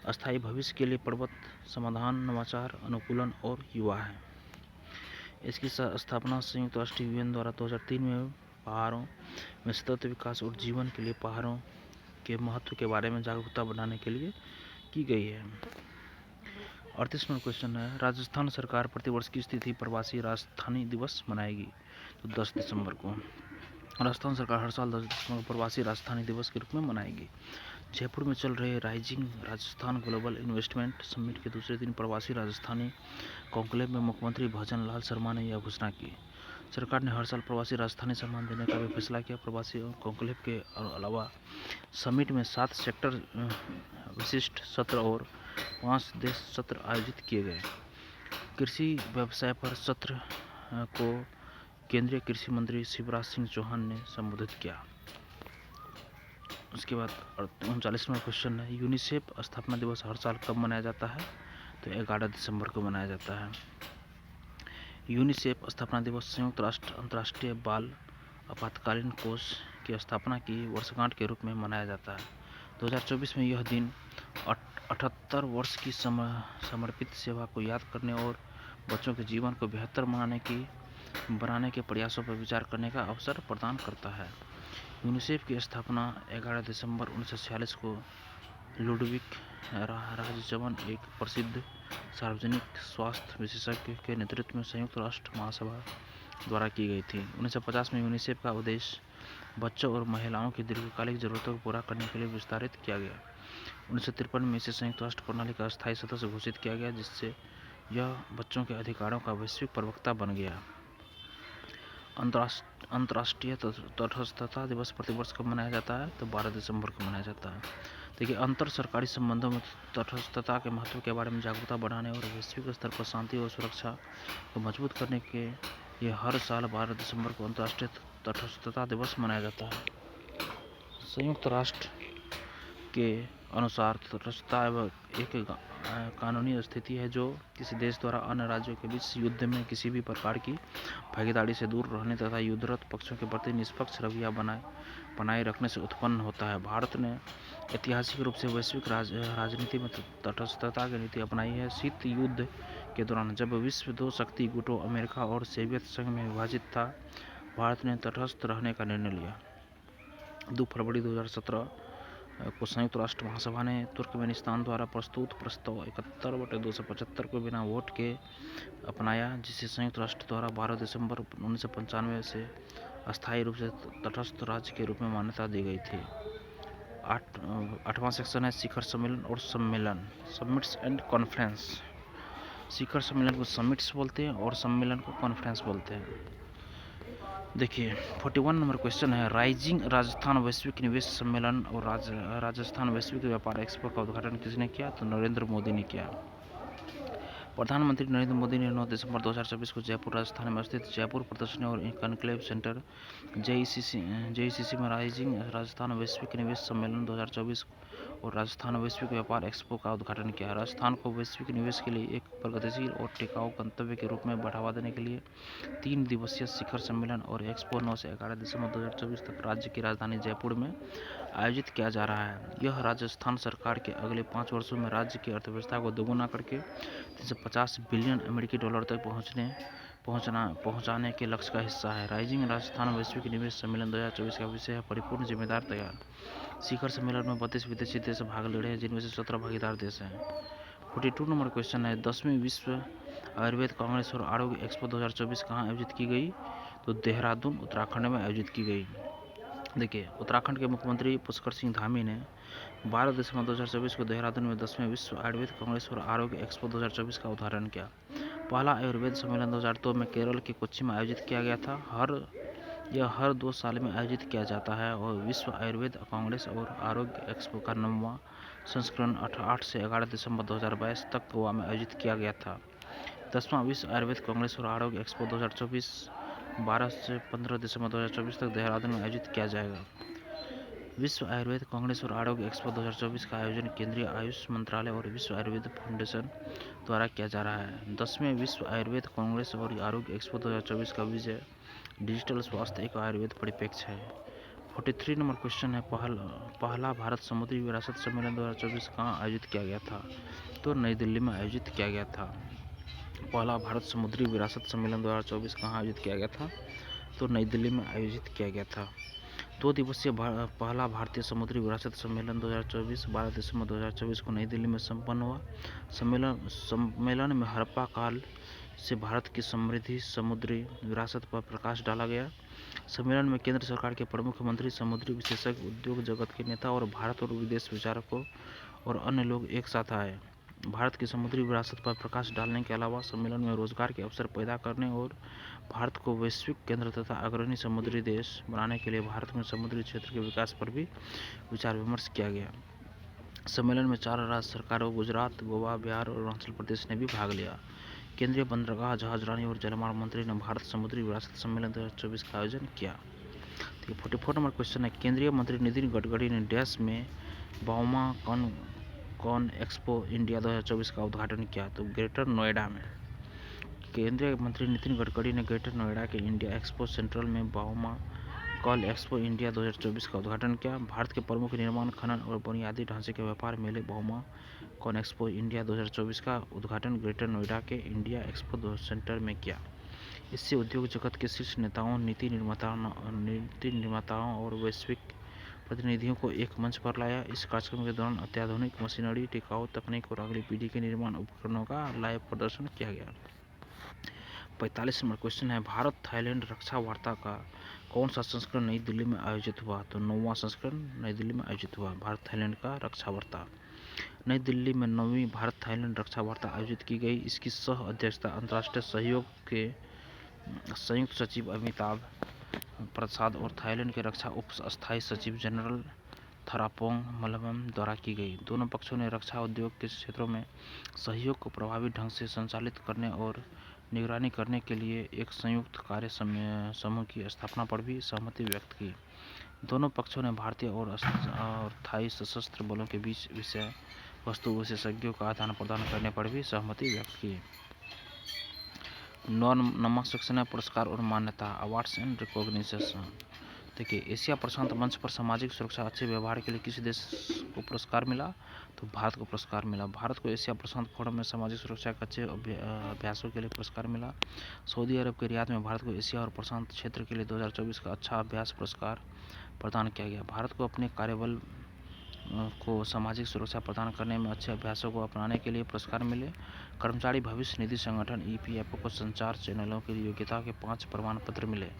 अस्थायी भविष्य के लिए पर्वत समाधान, नवाचार, अनुकूलन और युवा है। इसकी स्थापना संयुक्त राष्ट्र यूएन द्वारा 2003 में पहाड़ों में सतत विकास और जीवन के लिए पहाड़ों के महत्व के बारे में जागरूकता बढ़ाने के लिए की गई है। 38वां क्वेश्चन है, राजस्थान सरकार प्रतिवर्ष किस तिथि प्रवासी राजधानी दिवस मनाएगी? तो 10 दिसंबर को। राजस्थान सरकार हर साल 10 दिसंबर को प्रवासी राजधानी दिवस के रूप में मनाएगी। जयपुर में चल रहे rising Rajasthan global investment summit के दूसरे दिन प्रवासी राजस्थानी कॉन्क्लेव में मुख्यमंत्री भजन लाल शर्मा ने यह घोषणा की। सरकार ने हर साल प्रवासी राजधानी सम्मान देने का भी फैसला किया। प्रवासी कॉन्क्लेव के अलावा समिट में 7 सेक्टर विशिष्ट सत्र और 5 देश सत्र आयोजित किए गए। कृषि व्यवसाय पर सत्र को केंद्रीय कृषि मंत्री शिवराज सिंह चौहान ने संबोधित किया। उसके बाद 39वां क्वेश्चन है, यूनिसेफ स्थापना दिवस हर साल कब मनाया जाता है? तो 11 दिसंबर को मनाया जाता है। यूनिसेफ स्थापना दिवस संयुक्त राष्ट्र अंतर्राष्ट्रीय बाल आपातकालीन कोष की स्थापना की वर्षगांठ के रूप में मनाया जाता है। 2024 में यह दिन 78 वर्ष की समर्पित सेवा को याद करने और बच्चों के जीवन को बेहतर बनाने के प्रयासों पर विचार करने का अवसर प्रदान करता है। यूनिसेफ की स्थापना 11 दिसंबर 1946 को लुडविक राजचमन, एक प्रसिद्ध सार्वजनिक स्वास्थ्य विशेषज्ञ के नेतृत्व में संयुक्त राष्ट्र महासभा द्वारा की गई थी। 1950 में यूनिसेफ का उद्देश्य बच्चों और महिलाओं की दीर्घकालिक जरूरतों को पूरा करने के लिए विस्तारित किया गया। 1953 में इसे संयुक्त राष्ट्र प्रणाली का अस्थायी सदस्य घोषित किया गया, जिससे यह बच्चों के अधिकारों का वैश्विक प्रवक्ता बन गया। अंतर्राष्ट्रीय तटस्थता दिवस प्रतिवर्ष कब मनाया जाता है? तो 12 दिसंबर को मनाया जाता है। देखिए, अंतर सरकारी संबंधों में तटस्थता के महत्व के बारे में जागरूकता बढ़ाने और वैश्विक स्तर पर शांति और सुरक्षा को मजबूत करने के लिए हर साल 12 दिसंबर को अंतर्राष्ट्रीय तटस्थता दिवस मनाया जाता है। संयुक्त राष्ट्र के अनुसार तटस्थता एक कानूनी स्थिति है जो किसी देश द्वारा अन्य राज्यों के बीच युद्ध में किसी भी प्रकार की भागीदारी से दूर रहने तथा युद्धरत पक्षों के प्रति निष्पक्ष रवैया बनाए रखने से उत्पन्न होता है। भारत ने ऐतिहासिक रूप से वैश्विक राजनीति में तटस्थता की नीति अपनाई है। शीत युद्ध के दौरान जब विश्व 2 शक्ति गुटों अमेरिका और सोवियत संघ में विभाजित था, भारत ने तटस्थ रहने का निर्णय लिया। 2 फरवरी 2017 को संयुक्त राष्ट्र महासभा ने तुर्कमेनिस्तान द्वारा प्रस्तुत प्रस्ताव 71/275 को बिना वोट के अपनाया, जिसे संयुक्त राष्ट्र द्वारा 12 दिसंबर 1995 से अस्थायी रूप से तटस्थ राज्य के रूप में मान्यता दी गई थी। 8वां सेक्शन है शिखर सम्मेलन और सम्मेलन, समिट्स एंड कॉन्फ्रेंस। शिखर सम्मेलन को समिट्स बोलते हैं और सम्मेलन को कॉन्फ्रेंस बोलते हैं। देखिए, 41 नंबर क्वेश्चन है, राइजिंग राजस्थान वैश्विक निवेश सम्मेलन और राजस्थान वैश्विक व्यापार एक्सपो का उद्घाटन किसने किया? तो नरेंद्र मोदी ने किया। प्रधानमंत्री नरेंद्र मोदी ने 9 दिसंबर 2024 को जयपुर राजस्थान में स्थित जयपुर प्रदर्शनी और कॉन्क्लेव सेंटर JECC में राइजिंग राजस्थान वैश्विक निवेश सम्मेलन 2024 और राजस्थान वैश्विक व्यापार एक्सपो का उद्घाटन किया। राजस्थान को वैश्विक निवेश के लिए एक प्रगतिशील और टिकाऊ गंतव्य के रूप में बढ़ावा देने के लिए 3 दिवसीय शिखर सम्मेलन और एक्सपो 9 से 11 दिसंबर 2024 तक राज्य की राजधानी जयपुर में आयोजित किया जा रहा है। यह राजस्थान सरकार के अगले 5 वर्षों में राज्य की अर्थव्यवस्था को दोगुना करके 350 बिलियन अमेरिकी डॉलर तक पहुंचने पहुंचाने के लक्ष्य का हिस्सा है। राइजिंग राजस्थान वैश्विक निवेश सम्मेलन 2024 का विषय है परिपूर्ण जिम्मेदार तैयार। शिखर सम्मेलन में 32 विदेशी देश भाग ले रहे हैं, जिनमें से 17 भागीदार देश हैं। 42 नंबर क्वेश्चन है 10वीं विश्व आयुर्वेद कांग्रेस और आरोग्य एक्सपो 2024 कहाँ आयोजित की गई? तो देहरादून उत्तराखंड में आयोजित की गई। देखिए, उत्तराखंड के मुख्यमंत्री पुष्कर सिंह धामी ने 12 दिसंबर 2024 को देहरादून में 10वें विश्व आयुर्वेद कांग्रेस और आरोग्य एक्सपो 2024 का उद्घाटन किया। पहला आयुर्वेद सम्मेलन 2002 में केरल के कोच्चि में आयोजित किया गया था। यह हर 2 साल में आयोजित किया जाता है और विश्व आयुर्वेद कांग्रेस और आरोग्य एक्सपो का 9वां संस्करण 8 से 11 दिसंबर 2022 तक गोवा में आयोजित किया गया था। 10वां विश्व आयुर्वेद कांग्रेस और आरोग्य एक्सपो 2024 12 से 15 दिसंबर 2024 तक देहरादून में आयोजित किया जाएगा। विश्व आयुर्वेद कांग्रेस और आरोग्य एक्सपो 2024 का आयोजन केंद्रीय आयुष मंत्रालय और विश्व आयुर्वेद फाउंडेशन द्वारा किया जा रहा है। 10वें विश्व आयुर्वेद कांग्रेस और आरोग्य एक्सपो 2024 का विषय डिजिटल स्वास्थ्य एक आयुर्वेद परिप्रेक्ष्य है। 43 नंबर क्वेश्चन है पहला भारत समुद्री विरासत सम्मेलन 2024 कहाँ आयोजित किया गया था? तो नई दिल्ली में आयोजित किया गया था। पहला भारत समुद्री विरासत सम्मेलन 2024 कहाँ आयोजित किया गया था? तो नई दिल्ली में आयोजित किया गया था। 2 दिवसीय पहला भारतीय समुद्री विरासत सम्मेलन 2024 12 दिसंबर 2024 को नई दिल्ली में संपन्न हुआ। सम्मेलन में हड़प्पा काल से भारत की समृद्ध समुद्री विरासत पर प्रकाश डाला गया। सम्मेलन में केंद्र सरकार के प्रमुख मंत्री, समुद्री विशेषज्ञ, उद्योग जगत के नेता और भारत और विदेश विचारकों और अन्य लोग एक साथ आए। भारत की समुद्री विरासत पर प्रकाश डालने के अलावा सम्मेलन में रोजगार के अवसर पैदा करने और भारत को वैश्विक केंद्र तथा अग्रणी समुद्री देश बनाने के लिए भारत में समुद्री क्षेत्र के विकास पर भी विचार विमर्श किया गया। सम्मेलन में 4 राज्य सरकारों गुजरात, गोवा, बिहार और अरुणाचल प्रदेश ने भी भाग लिया। केंद्रीय बंदरगाह, जहाजरानी और जलमार्ग मंत्री ने भारत समुद्री विरासत सम्मेलन 2024 का आयोजन किया। 44 नंबर क्वेश्चन है केंद्रीय मंत्री नितिन गडकरी ने डैश में बाउमा कॉन एक्सपो इंडिया 2024 का उद्घाटन किया? तो ग्रेटर नोएडा में। केंद्रीय मंत्री नितिन गडकरी ने ग्रेटर नोएडा के इंडिया एक्सपो सेंट्रल में बाउमा कॉल एक्सपो इंडिया 2024 का उद्घाटन किया। भारत के प्रमुख निर्माण, खनन और बुनियादी ढांचे के व्यापार मेले बाउमा कॉन एक्सपो इंडिया 2024 का उद्घाटन ग्रेटर नोएडा के इंडिया एक्सपो सेंटर में किया। इससे उद्योग जगत के शीर्ष नेताओं, नीति निर्माताओं और वैश्विक प्रतिनिधियों को एक मंच पर लाया। इस कार्यक्रम के दौरान अत्याधुनिक मशीनरी, टिकाऊ तकनीक और अगली पीढ़ी के निर्माण उपकरणों का लाइव प्रदर्शन किया गया। 45 नंबर क्वेश्चन है भारत थाईलैंड रक्षा वार्ता का कौन सा संस्करण नई दिल्ली में आयोजित हुआ? तो 9वां संस्करण नई दिल्ली में आयोजित हुआ भारत थाईलैंड का रक्षा वार्ता। नई दिल्ली में 9वीं भारत थाईलैंड रक्षा वार्ता आयोजित की गई। इसकी सह अध्यक्षता अंतर्राष्ट्रीय सहयोग के संयुक्त सचिव अमिताभ प्रसाद और थाईलैंड के रक्षा उप स्थायी सचिव जनरल थरापोंग मलवम द्वारा की गई। दोनों पक्षों ने रक्षा उद्योग के क्षेत्रों में सहयोग को प्रभावी ढंग से संचालित करने और निगरानी करने के लिए एक संयुक्त कार्य समूह की स्थापना पर भी सहमति व्यक्त की। दोनों पक्षों ने भारतीय और थाई सशस्त्र बलों के बीच विषय वस्तु विशेषज्ञों का आदान प्रदान करने पर भी सहमति व्यक्त की। 9वां सेक्शन है पुरस्कार और मान्यता, अवार्ड्स एंड रिकॉग्निशन। देखिए, एशिया प्रशांत मंच पर सामाजिक सुरक्षा अच्छे व्यवहार के लिए किस देश को पुरस्कार मिला? तो भारत को पुरस्कार मिला। भारत को एशिया प्रशांत फोरम में सामाजिक सुरक्षा के अच्छे अभ्यासों के लिए पुरस्कार मिला। सऊदी अरब के रियाद में भारत को एशिया और प्रशांत क्षेत्र के लिए 2024 का अच्छा अभ्यास पुरस्कार प्रदान किया गया। भारत को अपने कार्यबल को सामाजिक सुरक्षा प्रदान करने में अच्छे अभ्यासों को अपनाने के लिए पुरस्कार मिले। कर्मचारी भविष्य निधि संगठन EPFO को संचार चैनलों की योग्यता के 5 प्रमाण पत्र मिले।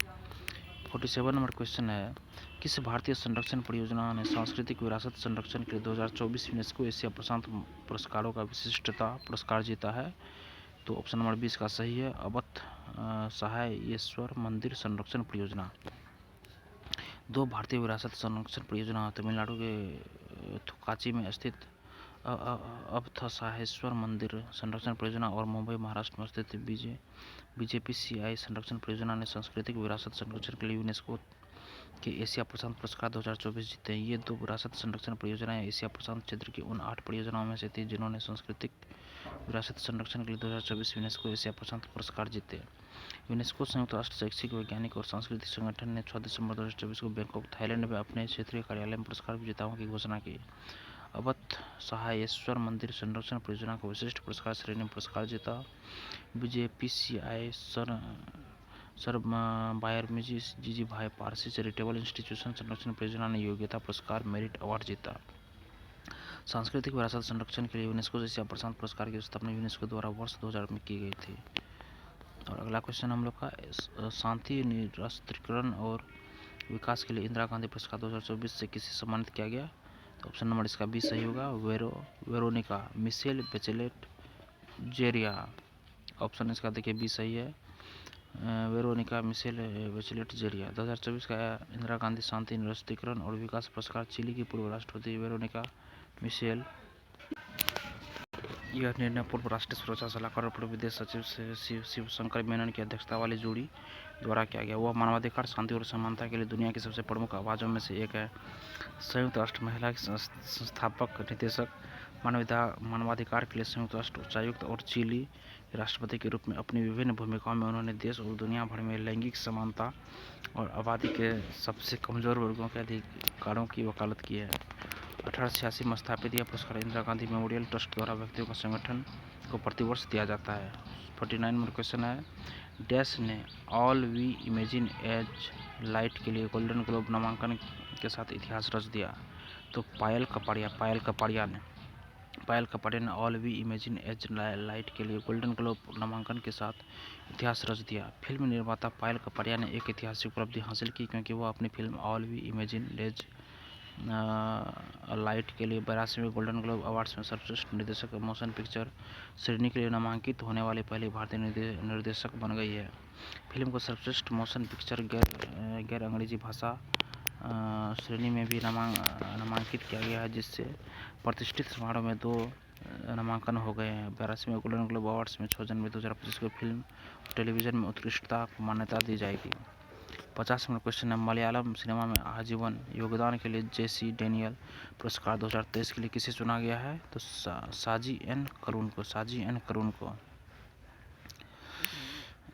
47 नंबर क्वेश्चन है किस भारतीय संरक्षण परियोजना ने सांस्कृतिक विरासत संरक्षण के लिए 2024 यूनेस्को एशिया प्रशांत पुरस्कारों का विशिष्टता पुरस्कार जीता है? तो ऑप्शन नंबर 20 का सही है अवध सहायेश्वर मंदिर संरक्षण परियोजना। 2 भारतीय विरासत संरक्षण परियोजना तमिलनाडु के थुकाची में स्थित अवधसहायेश्वर मंदिर संरक्षण परियोजना और मुंबई महाराष्ट्र में स्थित BJPCI संरक्षण परियोजना ने सांस्कृतिक विरासत संरक्षण के लिए यूनेस्को के एशिया प्रशांत पुरस्कार 2024 जीते हैं। ये 2 विरासत संरक्षण परियोजनाएं एशिया प्रशांत क्षेत्र की उन 8 परियोजनाओं में से थी जिन्होंने सांस्कृतिक विरासत संरक्षण के लिए 2024 यूनेस्को एशिया प्रशांत पुरस्कार जीते। यूनेस्को संयुक्त राष्ट्र शैक्षिक, वैज्ञानिक और सांस्कृतिक संगठन ने 6 दिसंबर 2024 को बैंकॉक, थाईलैंड में अपने क्षेत्रीय कार्यालय में पुरस्कार विजेताओं की घोषणा की। अवध सहायेश्वर मंदिर संरक्षण परियोजना को विशिष्ट पुरस्कार श्रेणी में पुरस्कार जीता। BJPCI sir Byramjee Jeejeebhoy Parsi charitable institution संरक्षण परियोजना ने योग्यता पुरस्कार मेरिट अवार्ड जीता। सांस्कृतिक विरासत संरक्षण के लिए यूनेस्को एशिया प्रशांत पुरस्कार की स्थापना यूनेस्को द्वारा वर्ष 2000 में की गई थी। और अगला क्वेश्चन हम लोग का शांति निरस्त्रीकरण और विकास के लिए इंदिरा गांधी पुरस्कार 2024 से किसे सम्मानित किया गया? तो ऑप्शन नंबर इसका बी सही होगा, वेरोनिका मिशेल बेचेलेट जेरिया। ऑप्शन इसका देखिए बी सही है, वेरोनिका मिशेल बेचेलेट जेरिया। 2024 का इंदिरा गांधी शांति निरस्त्रीकरण और विकास पुरस्कार चिली की पूर्व राष्ट्रपति वेरोनिका मिशेल। यह निर्णय पूर्व राष्ट्रीय सुरक्षा सलाहकार और पूर्व विदेश सचिव शिवशंकर मेनन की अध्यक्षता वाली जोड़ी द्वारा किया गया। वह मानवाधिकार, शांति और समानता के लिए दुनिया की सबसे प्रमुख आवाज़ों में से एक है। संयुक्त राष्ट्र महिला की संस्थापक निदेशक, मानवाधिकार के लिए संयुक्त राष्ट्र उच्चायुक्त और चिली के राष्ट्रपति के रूप में अपनी विभिन्न भूमिकाओं में उन्होंने देश और दुनिया भर में लैंगिक समानता और आबादी के सबसे कमज़ोर वर्गों के अधिकारों की वकालत की है। 1886 में स्थापित यह पुरस्कार इंदिरा गांधी मेमोरियल ट्रस्ट द्वारा व्यक्तियों का संगठन को प्रतिवर्ष दिया जाता है। 49 नंबर क्वेश्चन है, डैश ने All We Imagine as Light के लिए गोल्डन ग्लोब नामांकन के साथ इतिहास रच दिया? तो पायल कपाड़िया ने All We Imagine as Light के लिए गोल्डन ग्लोब नामांकन के साथ इतिहास रच दिया। फिल्म निर्माता पायल कपाड़िया ने एक ऐतिहासिक उपलब्धि हासिल की क्योंकि वह अपनी film All We Imagine as Light के लिए 82वें गोल्डन ग्लोब अवार्ड्स में सर्वश्रेष्ठ निर्देशक मोशन पिक्चर श्रेणी के लिए नामांकित होने वाली पहली भारतीय निर्देशक बन गई है। फिल्म को सर्वश्रेष्ठ मोशन पिक्चर गैर अंग्रेजी भाषा श्रेणी में भी नामांकित किया गया है, जिससे प्रतिष्ठित समारोह में 2 नामांकन हो गए हैं। 82वें गोल्डन ग्लोब अवार्ड्स में 6 जनवरी 2025 को फिल्म और टेलीविज़न में उत्कृष्टता को मान्यता दी जाएगी। 50 नंबर क्वेश्चन है, मलयालम सिनेमा में आजीवन योगदान के लिए जेसी डेनियल पुरस्कार 2023 के लिए किसे चुना गया है? तो साजी एन करून को।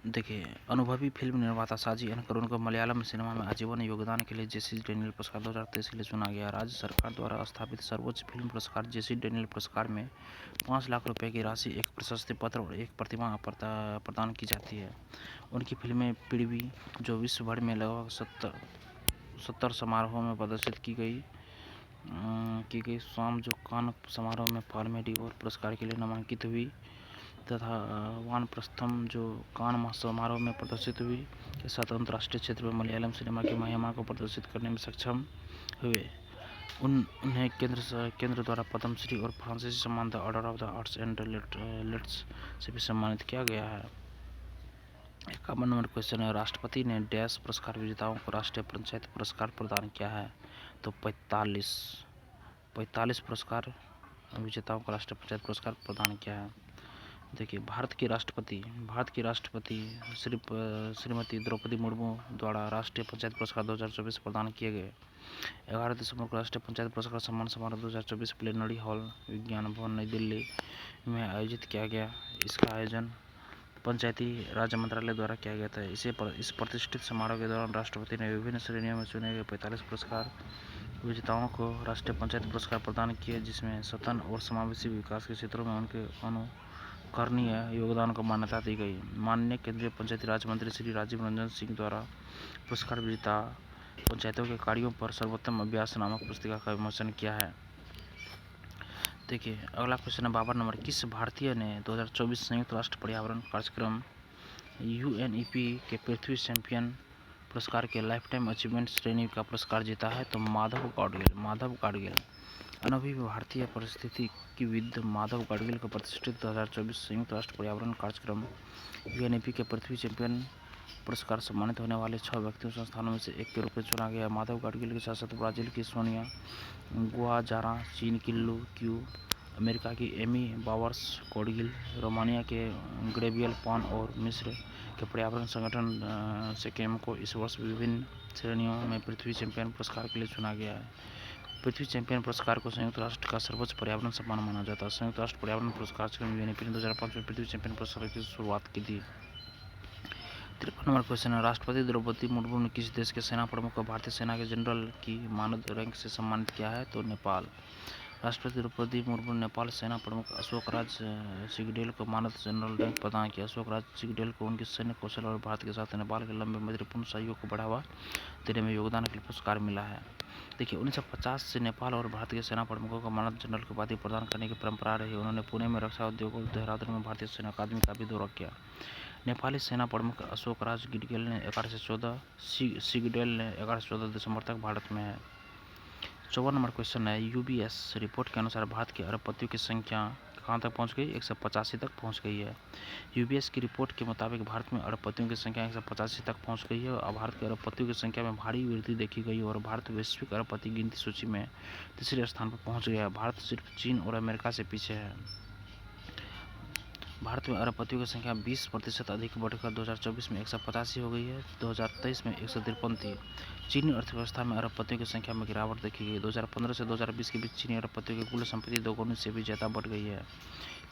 देखिए, अनुभवी फिल्म निर्माता साजी एन करून को मलयालम सिनेमा में आजीवन योगदान के लिए जेसी डेनियल पुरस्कार 2023 के लिए चुना गया। राज्य सरकार द्वारा स्थापित सर्वोच्च फिल्म पुरस्कार जेसी डेनियल पुरस्कार में 5 लाख रुपए की राशि, एक प्रशस्ति पत्र और एक प्रतिमा प्रदान की जाती है। उनकी फिल्में पृथ्वी, जो विश्व भर में लगभग 70 समारोहों में प्रदर्शित की गई, शाम जो कान समारोह में पाल्मे डिओर पुरस्कार के लिए नामांकित हुई, तथा वानप्रस्थम जो कान समारोह में प्रदर्शित हुई, के साथ अंतर्राष्ट्रीय क्षेत्र में मलयालम सिनेमा की महिमा को प्रदर्शित करने में सक्षम हुए। उन्हें केंद्र द्वारा पद्मश्री और फ्रांसीसी सम्मान the order of the arts and let's say भी सम्मानित किया गया है। 51 नंबर क्वेश्चन है, राष्ट्रपति ने डैश पुरस्कार विजेताओं को राष्ट्रीय पंचायत पुरस्कार प्रदान किया है? तो 45 पुरस्कार विजेताओं को राष्ट्रीय पंचायत पुरस्कार प्रदान किया है। देखिए, भारत की राष्ट्रपति श्रीमती द्रौपदी मुर्मू द्वारा राष्ट्रीय पंचायत पुरस्कार 2024 प्रदान किए गए। 11 दिसंबर को राष्ट्रीय पंचायत पुरस्कार सम्मान समारोह 2024 प्लेनरी हॉल, विज्ञान भवन, नई दिल्ली में आयोजित किया गया। इसका आयोजन पंचायती राज मंत्रालय द्वारा किया गया था। इस प्रतिष्ठित समारोह के दौरान राष्ट्रपति ने विभिन्न श्रेणियों में चुने गए 45 पुरस्कार विजेताओं को राष्ट्रीय पंचायत पुरस्कार प्रदान किए, जिसमें सतत और समावेशी विकास के क्षेत्रों में उनके अनुकरणीय योगदान को मान्यता दी गई। माननीय केंद्रीय पंचायती राज मंत्री श्री राजीव रंजन सिंह द्वारा पुरस्कार विजेता पंचायतों के कार्यों पर सर्वोत्तम अभ्यास नामक पुस्तिका का विमोचन किया है। देखिए, अगला क्वेश्चन है 52 नंबर, किस भारतीय ने 2024 संयुक्त राष्ट्र पर्यावरण कार्यक्रम UNEP के पृथ्वी चैंपियन पुरस्कार के लाइफ टाइम अचीवमेंट श्रेणी का पुरस्कार जीता है? तो माधव गाडगिल। अनुभवी भारतीय पारिस्थितिकीविद माधव गाडगिल को प्रतिष्ठित 2024 संयुक्त राष्ट्र पर्यावरण कार्यक्रम UNEP के पृथ्वी चैंपियन पुरस्कार सम्मानित होने वाले 6 व्यक्तियों संस्थानों में से एक के रूप में चुना गया। माधव गाडगिल के साथ साथ ब्राजील की सोनिया गुआजारा, चीन की लू क्यू, अमेरिका की एमी बावर्स कोडगिल, रोमानिया के ग्रेबियल पान और मिस्र के पर्यावरण संगठन सेकेम को इस वर्ष विभिन्न श्रेणियों में पृथ्वी चैंपियन पुरस्कार के लिए चुना गया है। पृथ्वी चैंपियन पुरस्कार को संयुक्त राष्ट्र का सर्वोच्च पर्यावरण सम्मान माना जाता है। संयुक्त राष्ट्र पर्यावरण पुरस्कार UNEP ने 2005 में पृथ्वी चैंपियन पुरस्कार की शुरुआत की थी। 53 नंबर क्वेश्चन है, राष्ट्रपति द्रौपदी मुर्मू ने किस देश के सेना प्रमुख को भारतीय सेना के जनरल की मानद रैंक से सम्मानित किया है? तो नेपाल। राष्ट्रपति द्रौपदी मुर्मू ने नेपाल सेना प्रमुख अशोक राज सिंघडेल को मानद जनरल रैंक प्रदान किया। अशोक राज सिंघडेल को उनके सैन्य कौशल और भारत के साथ नेपाल के लंबे मैत्रीपूर्ण सहयोग को बढ़ावा देने में योगदान के लिए पुरस्कार मिला है। देखिए 1950 से नेपाल और भारत के सेना प्रमुखों को मानद जनरल की उपाधि प्रदान करने की परंपरा रही। उन्होंने पुणे में रक्षा उद्योग और देहरादून में भारतीय सेना अकादमी का भी दौरा किया। नेपाली सेना प्रमुख अशोक राज गिडगेल ने 11 से 14 सिंघडेल ने 11 से 14 दिसंबर तक भारत में है। 54 नंबर क्वेश्चन है, यूबीएस रिपोर्ट के अनुसार भारत के अरबपतियों की संख्या कहाँ तक पहुँच गई? 185 तक पहुँच गई है। यूबीएस की रिपोर्ट के मुताबिक भारत में अरबपतियों की संख्या 185 तक पहुँच गई है और भारत के अरबपतियों की संख्या में भारी वृद्धि देखी गई और भारत वैश्विक अरबपति गिनती सूची में तीसरे स्थान पर पहुँच गया है। भारत सिर्फ चीन और अमेरिका से पीछे है। भारत में अरबपतियों की संख्या 20% अधिक बढ़कर 2024 में 185 हो गई है। 2023 में 153 थी। चीनी अर्थव्यवस्था में अरबपतियों की संख्या में गिरावट देखी गई। 2015 से 2020 के बीच चीनी अरबपतियों की कुल संपत्ति दोगुनी से भी ज़्यादा बढ़ गई है।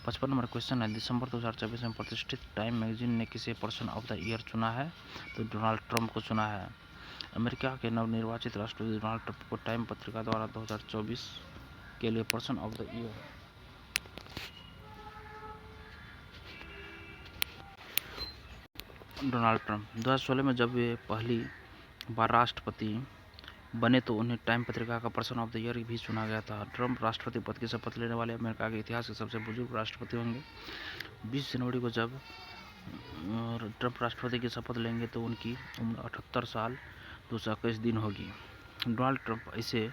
55 नंबर क्वेश्चन है, दिसंबर 2024 में प्रतिष्ठित टाइम मैगजीन ने किसे पर्सन ऑफ द ईयर चुना है? तो डोनाल्ड ट्रंप को चुना है। अमेरिका के नवनिर्वाचित राष्ट्रपति डोनाल्ड ट्रंप को टाइम पत्रिका द्वारा 2024 के लिए person of the year Donald Trump 2016 में जब वे पहली बार राष्ट्रपति बने तो उन्हें टाइम पत्रिका का पर्सन ऑफ द ईयर भी चुना गया था। ट्रंप राष्ट्रपति पद की शपथ लेने वाले अमेरिका के इतिहास के सबसे बुजुर्ग राष्ट्रपति होंगे। 20 जनवरी को जब ट्रंप राष्ट्रपति की शपथ लेंगे तो उनकी उम्र 78 साल 221 दिन होगी। डोनाल्ड ट्रंप ऐसे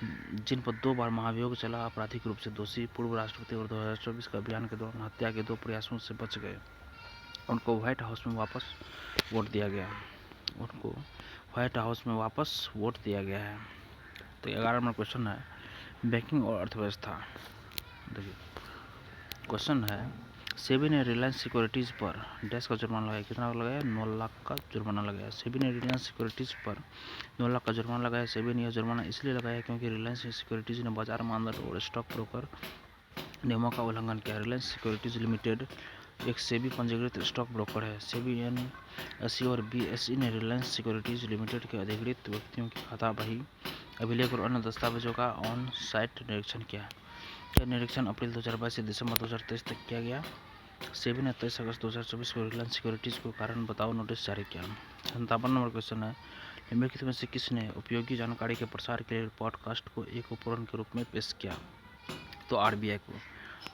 जिन पर 2 बार महाभियोग चला, आपराधिक रूप से दोषी, पूर्व राष्ट्रपति और 2024 के अभियान के दौरान हत्या के 2 प्रयासों से बच गए। उनको व्हाइट हाउस में वापस वोट दिया गया है। तो 11 नंबर क्वेश्चन है, बैंकिंग और अर्थव्यवस्था। देखिए क्वेश्चन है, सेबी ने रिलायंस सिक्योरिटीज़ पर डैश का जुर्माना लगाया। कितना लगाया? 9 लाख का जुर्माना लगाया। सेबी ने रिलायंस सिक्योरिटीज़ पर 9 लाख का जुर्माना लगाया। सेबी ने यह जुर्माना इसलिए लगाया क्योंकि रिलायंस सिक्योरिटीज़ ने बाजार मानदंड और स्टॉक ब्रोकर नियमों का उल्लंघन किया। रिलायंस सिक्योरिटीज़ लिमिटेड एक सेबी पंजीकृत स्टॉक ब्रोकर है। सेबी एनएसई और बीएसई ने रिलायंस सिक्योरिटीज़ लिमिटेड के अधिकृत व्यक्तियों की खाता बही, अभिलेख और अन्य दस्तावेजों का ऑन साइट निरीक्षण किया। यह निरीक्षण अप्रैल 2022 से दिसंबर 2023 तक किया गया। सेबी ने 23 अगस्त 2024 को रिलायंस सिक्योरिटीज़ को कारण बताओ नोटिस जारी किया। 57 नंबर क्वेश्चन है, निम्नलिखित में से किसने उपयोगी जानकारी के प्रसार के लिए पॉडकास्ट को एक उपकरण के रूप में पेश किया? तो आरबीआई को।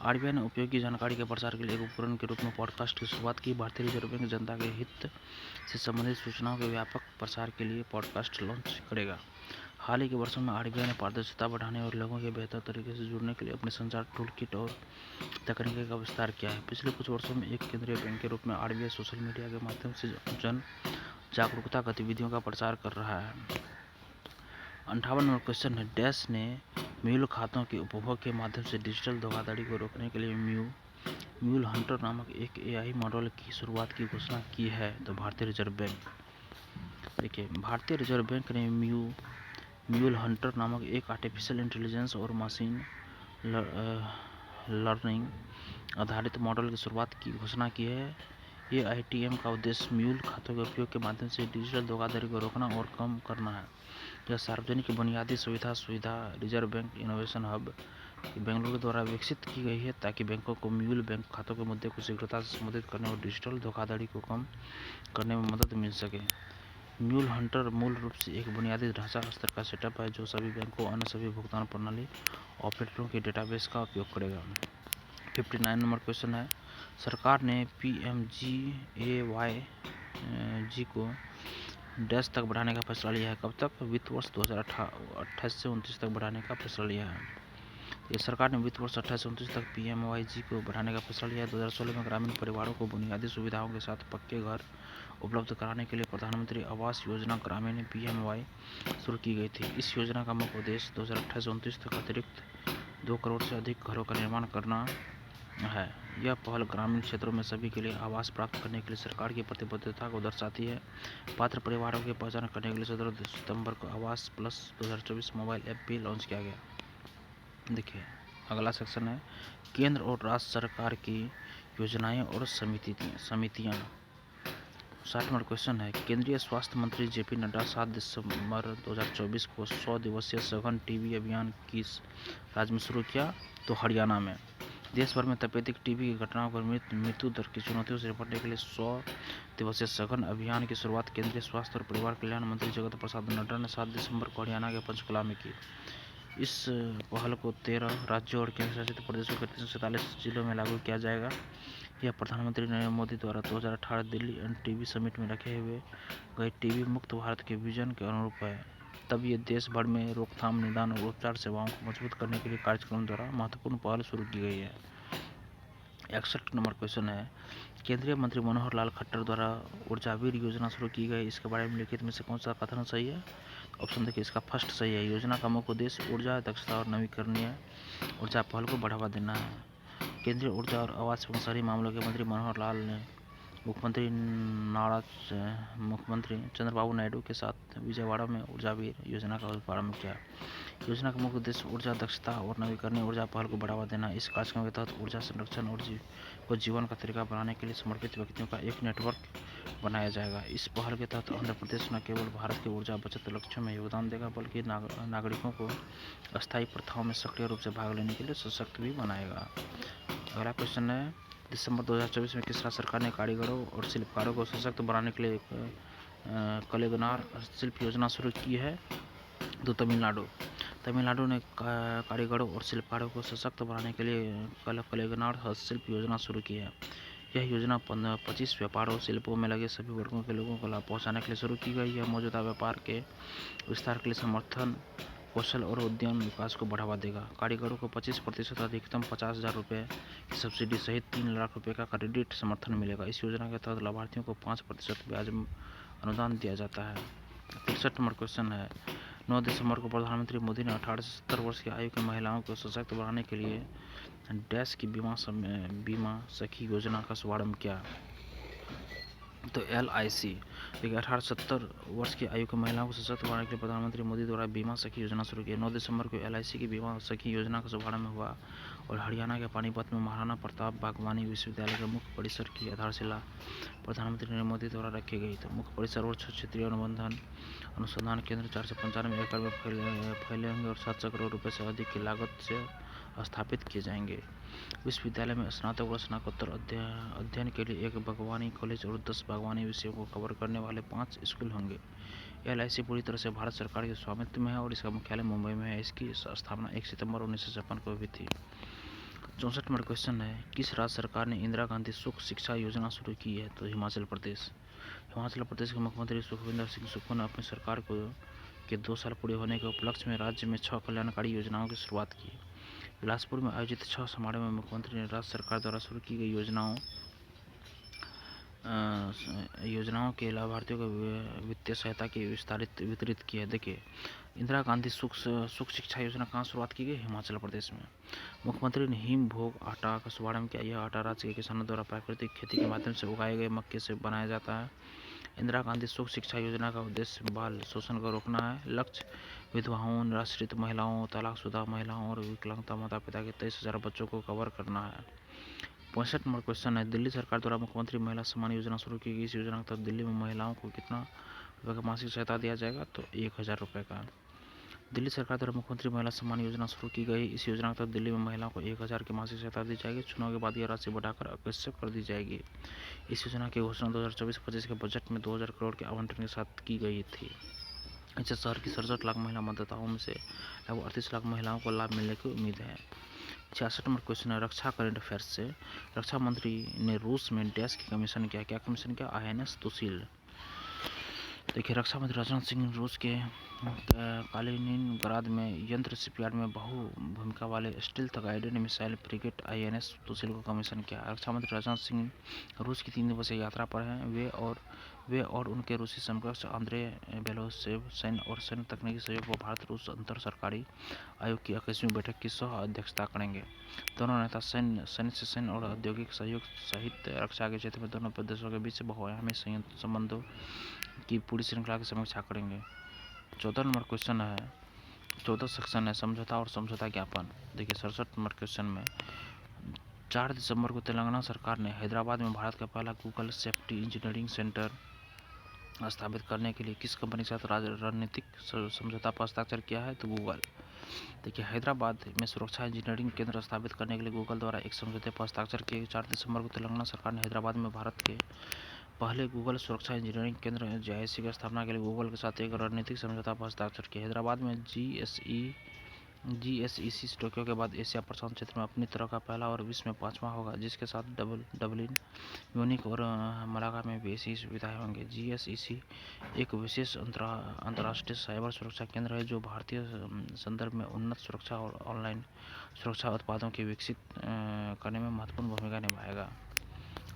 आरबीआई ने उपयोगी जानकारी के प्रसार के लिए एक उपकरण के रूप में पॉडकास्ट की शुरुआत की। भारतीय रिजर्व बैंक जनता के हित से संबंधित सूचनाओं के व्यापक प्रसार के लिए पॉडकास्ट लॉन्च करेगा। हाल ही के वर्षों में आरबीआई ने पारदर्शिता बढ़ाने और लोगों के बेहतर तरीके से जुड़ने के लिए अपने संचार टूल किट और तकनीकी का विस्तार किया है। पिछले कुछ वर्षों में एक केंद्रीय बैंक के रूप में आरबीआई सोशल मीडिया के माध्यम से जन जागरूकता गतिविधियों का प्रसार कर रहा है। 58 नंबर क्वेश्चन है, डैश ने म्यूल खातों के उपभोग के माध्यम से डिजिटल धोखाधड़ी को रोकने के लिए म्यूल हंटर नामक एक एआई मॉडल की शुरुआत की घोषणा की है। तो भारतीय रिजर्व बैंक। देखिए भारतीय रिजर्व बैंक ने म्यूल हंटर नामक एक आर्टिफिशियल इंटेलिजेंस और मशीन लर्निंग आधारित मॉडल की शुरुआत की घोषणा की है। एआईटीएम का उद्देश्य म्यूल खातों के उपयोग के माध्यम से डिजिटल धोखाधड़ी को रोकना और कम करना है। यह सार्वजनिक बुनियादी सुविधा reserve bank innovation hub Bengaluru द्वारा विकसित की गई है ताकि बैंकों को म्यूल बैंक खातों के मुद्दे को शीघ्रता से संबोधित करने और डिजिटल धोखाधड़ी को कम करने में मदद मिल सके। म्यूल हंटर मूल रूप से एक बुनियादी ढांचा स्तर का सेटअप है जो सभी बैंकों और अन्य सभी भुगतान प्रणाली ऑपरेटरों के डेटाबेस का उपयोग करेगा। 59 नंबर क्वेश्चन है, सरकार ने पीएमजीएवाई को डैश तक बढ़ाने का फैसला लिया है। कब तक? वित्त वर्ष 2028 से 29 तक बढ़ाने का फैसला लिया है। ये सरकार ने वित्त वर्ष 28 से 29 तक पीएमवाईजी को बढ़ाने का फैसला लिया है। 2016 में ग्रामीण परिवारों को बुनियादी सुविधाओं के साथ पक्के घर उपलब्ध कराने के लिए प्रधानमंत्री आवास योजना ग्रामीण पीएमवाई शुरू की गई थी। इस योजना का मुख्य उद्देश्य 2028 से 29 तक अतिरिक्त 2 करोड़ से अधिक घरों का निर्माण करना है। यह पहल ग्रामीण क्षेत्रों में सभी के लिए आवास प्राप्त करने के लिए सरकार की प्रतिबद्धता को दर्शाती है। पात्र परिवारों की पहचान करने के लिए 17 सितंबर को आवास प्लस 2024 मोबाइल ऐप भी लॉन्च किया गया। देखिए अगला सेक्शन है, केंद्र और राज्य सरकार की योजनाएं और समितियां। 60 नंबर क्वेश्चन है, केंद्रीय स्वास्थ्य मंत्री जेपी नड्डा 7 दिसंबर 2024 को 100 दिवसीय सघन टीबी अभियान किस राज्य में शुरू किया? तो हरियाणा में। देश भर में तपेदिक टीबी की घटनाओं पर मृत्यु दर की चुनौतियों से निपटने के लिए 100 दिवसीय सघन अभियान की शुरुआत केंद्रीय स्वास्थ्य और परिवार कल्याण मंत्री जगत प्रसाद नड्डा ने 7 दिसंबर को हरियाणा के पंचकुला में की। इस पहल को 13 राज्यों और केंद्र शासित प्रदेशों के 347 जिलों में लागू किया जाएगा। यह प्रधानमंत्री नरेंद्र मोदी द्वारा 2018 दिल्ली एंड टीबी समिट में रखे हुए गए टीबी मुक्त भारत के विजन के अनुरूप है। तब ये देश भर में रोकथाम, निदान और उपचार सेवाओं को मजबूत करने के लिए कार्यक्रम द्वारा महत्वपूर्ण पहल शुरू की गई है। 61 नंबर क्वेश्चन है, केंद्रीय मंत्री मनोहर लाल खट्टर द्वारा ऊर्जावीर योजना शुरू की गई, इसके बारे में निम्नलिखित में से कौन सा कथन सही है? ऑप्शन देखिए, इसका फर्स्ट सही है। योजना का मुख्य उद्देश्य ऊर्जा दक्षता और नवीकरणीय ऊर्जा पहल को बढ़ावा देना है। केंद्रीय ऊर्जा और आवास एवं शहरी मामलों के मंत्री मनोहर लाल ने मुख्यमंत्री चंद्रबाबू नायडू के साथ विजयवाड़ा में ऊर्जावीर योजना का प्रारंभ किया। योजना का मुख्य उद्देश्य ऊर्जा दक्षता और नवीकरणीय ऊर्जा पहल को बढ़ावा देना। इस कार्यक्रम के तहत ऊर्जा संरक्षण और जीवन का तरीका बनाने के लिए समर्पित व्यक्तियों का एक नेटवर्क बनाया जाएगा। इस पहल के तहत आंध्र प्रदेश न केवल भारत के ऊर्जा बचत लक्ष्यों में योगदान देगा, बल्कि नागरिकों को अस्थायी प्रथाओं में सक्रिय रूप से भाग लेने के लिए सशक्त भी बनाएगा। अगला क्वेश्चन है, दिसंबर 2024 में किस राज्य सरकार ने कारीगरों और शिल्पकारों को सशक्त बनाने के लिए एक कलेगनार हस्तशिल्प योजना शुरू की है? तो तमिलनाडु ने कारीगरों और शिल्पकारों को सशक्त बनाने के लिए कलेगनार हस्तशिल्प योजना शुरू की है। यह योजना 25 व्यापार और शिल्पों में लगे सभी वर्गों के लोगों को लाभ पहुंचाने के लिए शुरू की गई है। मौजूदा व्यापार के विस्तार के लिए समर्थन, कौशल और उद्यम विकास को बढ़ावा देगा। कारीगरों को 25% अधिकतम 50,000 रुपये की सब्सिडी सहित 3 लाख रुपये का क्रेडिट समर्थन मिलेगा। इस योजना के तहत लाभार्थियों को 5% ब्याज अनुदान दिया जाता है। 63 नंबर क्वेश्चन है, 9 दिसंबर को प्रधानमंत्री मोदी ने 18 से 70 वर्ष की आयु की महिलाओं को सशक्त बनाने के लिए डैश की बीमा सखी योजना का शुभारंभ किया। तो LIC। देखिए, 18 से 70 वर्ष की आयु की महिलाओं को सशक्त बनाने के लिए प्रधानमंत्री मोदी द्वारा बीमा सखी योजना शुरू की। 9 दिसंबर को LIC की बीमा सखी योजना का शुभारंभ हुआ और हरियाणा के पानीपत में महाराणा प्रताप बागवानी विश्वविद्यालय के मुख्य परिसर की आधारशिला प्रधानमंत्री नरेंद्र मोदी द्वारा रखी गई। तो मुख्य परिसर और क्षेत्रीय अनुसंधान केंद्र 495 एकड़ में फैले होंगे और 700 करोड़ रुपये से अधिक की लागत से स्थापित किए जाएंगे। विश्वविद्यालय में स्नातक और स्नातकोत्तर अध्ययन के लिए एक बागवानी कॉलेज और 10 बागवानी विषयों को कवर करने वाले 5 स्कूल होंगे। LIC पूरी तरह से भारत सरकार के स्वामित्व में है और इसका मुख्यालय मुंबई में है। इसकी स्थापना 1 सितंबर 1956 को हुई थी। 64 नंबर क्वेश्चन है, किस राज्य सरकार ने इंदिरा गांधी सुख शिक्षा योजना शुरू की है? तो हिमाचल प्रदेश के मुख्यमंत्री सुखविंदर सिंह सुक्खू ने अपनी सरकार के 2 साल पूरे होने के उपलक्ष्य में राज्य में 6 कल्याणकारी योजनाओं की शुरुआत की। बिलासपुर में आयोजित 6 समारोह में मुख्यमंत्री ने राज्य सरकार द्वारा शुरू की गई योजनाओं के लाभार्थियों को वित्तीय सहायता की वितरित की है। देखिए, इंदिरा गांधी सुख शिक्षा योजना कहाँ शुरुआत की गई? हिमाचल प्रदेश में। मुख्यमंत्री ने हिम भोग आटा का शुभारंभ किया। यह आटा राज्य के किसानों द्वारा प्राकृतिक खेती के माध्यम से उगाए गए मक्के से बनाया जाता है। इंदिरा गांधी सुख शिक्षा योजना का उद्देश्य बाल शोषण को रोकना है। लक्ष्य विधवाओं, निराश्रित महिलाओं, तलाकशुदा महिलाओं और विकलांगता माता पिता के 23,000 बच्चों को कवर करना है। 65 नंबर क्वेश्चन है, दिल्ली सरकार द्वारा मुख्यमंत्री महिला सम्मान योजना शुरू की गई। इस योजना के तहत दिल्ली में महिलाओं को कितना रुपये का मासिक सहायता दिया जाएगा? तो 1,000 रुपये का। दिल्ली सरकार द्वारा मुख्यमंत्री महिला सम्मान योजना शुरू की गई। इस योजना के तहत दिल्ली में महिलाओं को 1,000 की मासिक सहायता दी जाएगी। चुनाव के बाद यह राशि बढ़ाकर 2100 कर दी जाएगी। इस योजना की घोषणा 2024-25 के बजट में 2,000 करोड़ के आवंटन के साथ की गई थी। इससे शहर की 67 लाख महिला मतदाताओं में से लगभग 38 लाख महिलाओं को लाभ मिलने की उम्मीद है। 66 नंबर क्वेश्चन है, रक्षा करंट अफेयर्स से, रक्षा मंत्री ने रूस में डैश की कमीशन किया। क्या कमीशन किया? INS तुसिल। देखिए, रक्षा मंत्री राजनाथ सिंह रूस के कालिनिनग्राद में यंत्र शिपयार्ड में बहु भूमिका वाले stealth guided missile frigate INS तुसिल को कमीशन किया। रक्षा मंत्री राजनाथ सिंह रूस की 3 दिवसीय यात्रा पर हैं। वे और उनके रूसी समकक्ष आंद्रे बेलोसेव सैन्य और सैन्य तकनीकी सहयोग व भारत रूस अंतर सरकारी आयोग की 21वीं बैठक की सह अध्यक्षता करेंगे। दोनों नेता सैन्य से सैन्य और औद्योगिक सहयोग सहित रक्षा के क्षेत्र में दोनों देशों के बीच बहुआयामी संबंधों की पूरी श्रृंखला की समीक्षा करेंगे। 14 नंबर क्वेश्चन है, 14 सेक्शन है, समझौता और समझौता ज्ञापन। देखिए, 67 नंबर क्वेश्चन में 4 दिसंबर को तेलंगाना सरकार ने हैदराबाद में भारत का पहला गूगल सेफ्टी इंजीनियरिंग सेंटर स्थापित करने के लिए किस कंपनी के साथ रणनीतिक समझौता पर हस्ताक्षर किया है? तो गूगल। देखिए, हैदराबाद में सुरक्षा इंजीनियरिंग केंद्र स्थापित करने के लिए गूगल द्वारा एक समझौते पर हस्ताक्षर किए। 4 दिसंबर को तेलंगाना सरकार ने हैदराबाद में भारत के पहले गूगल सुरक्षा इंजीनियरिंग केंद्र JIC की स्थापना के लिए गूगल के साथ एक रणनीतिक समझौता पर हस्ताक्षर किया। हैदराबाद में GSEC टोक्यो के बाद एशिया प्रशांत क्षेत्र में अपनी तरह का पहला और विश्व में 5वां होगा, जिसके साथ डबलिन, म्यूनिख और मलागा में भी ऐसी सुविधाएं होंगी। GSEC एक विशेष अंतर्राष्ट्रीय साइबर सुरक्षा केंद्र है जो भारतीय संदर्भ में उन्नत सुरक्षा और ऑनलाइन सुरक्षा उत्पादों के विकसित करने में महत्वपूर्ण भूमिका निभाएगा।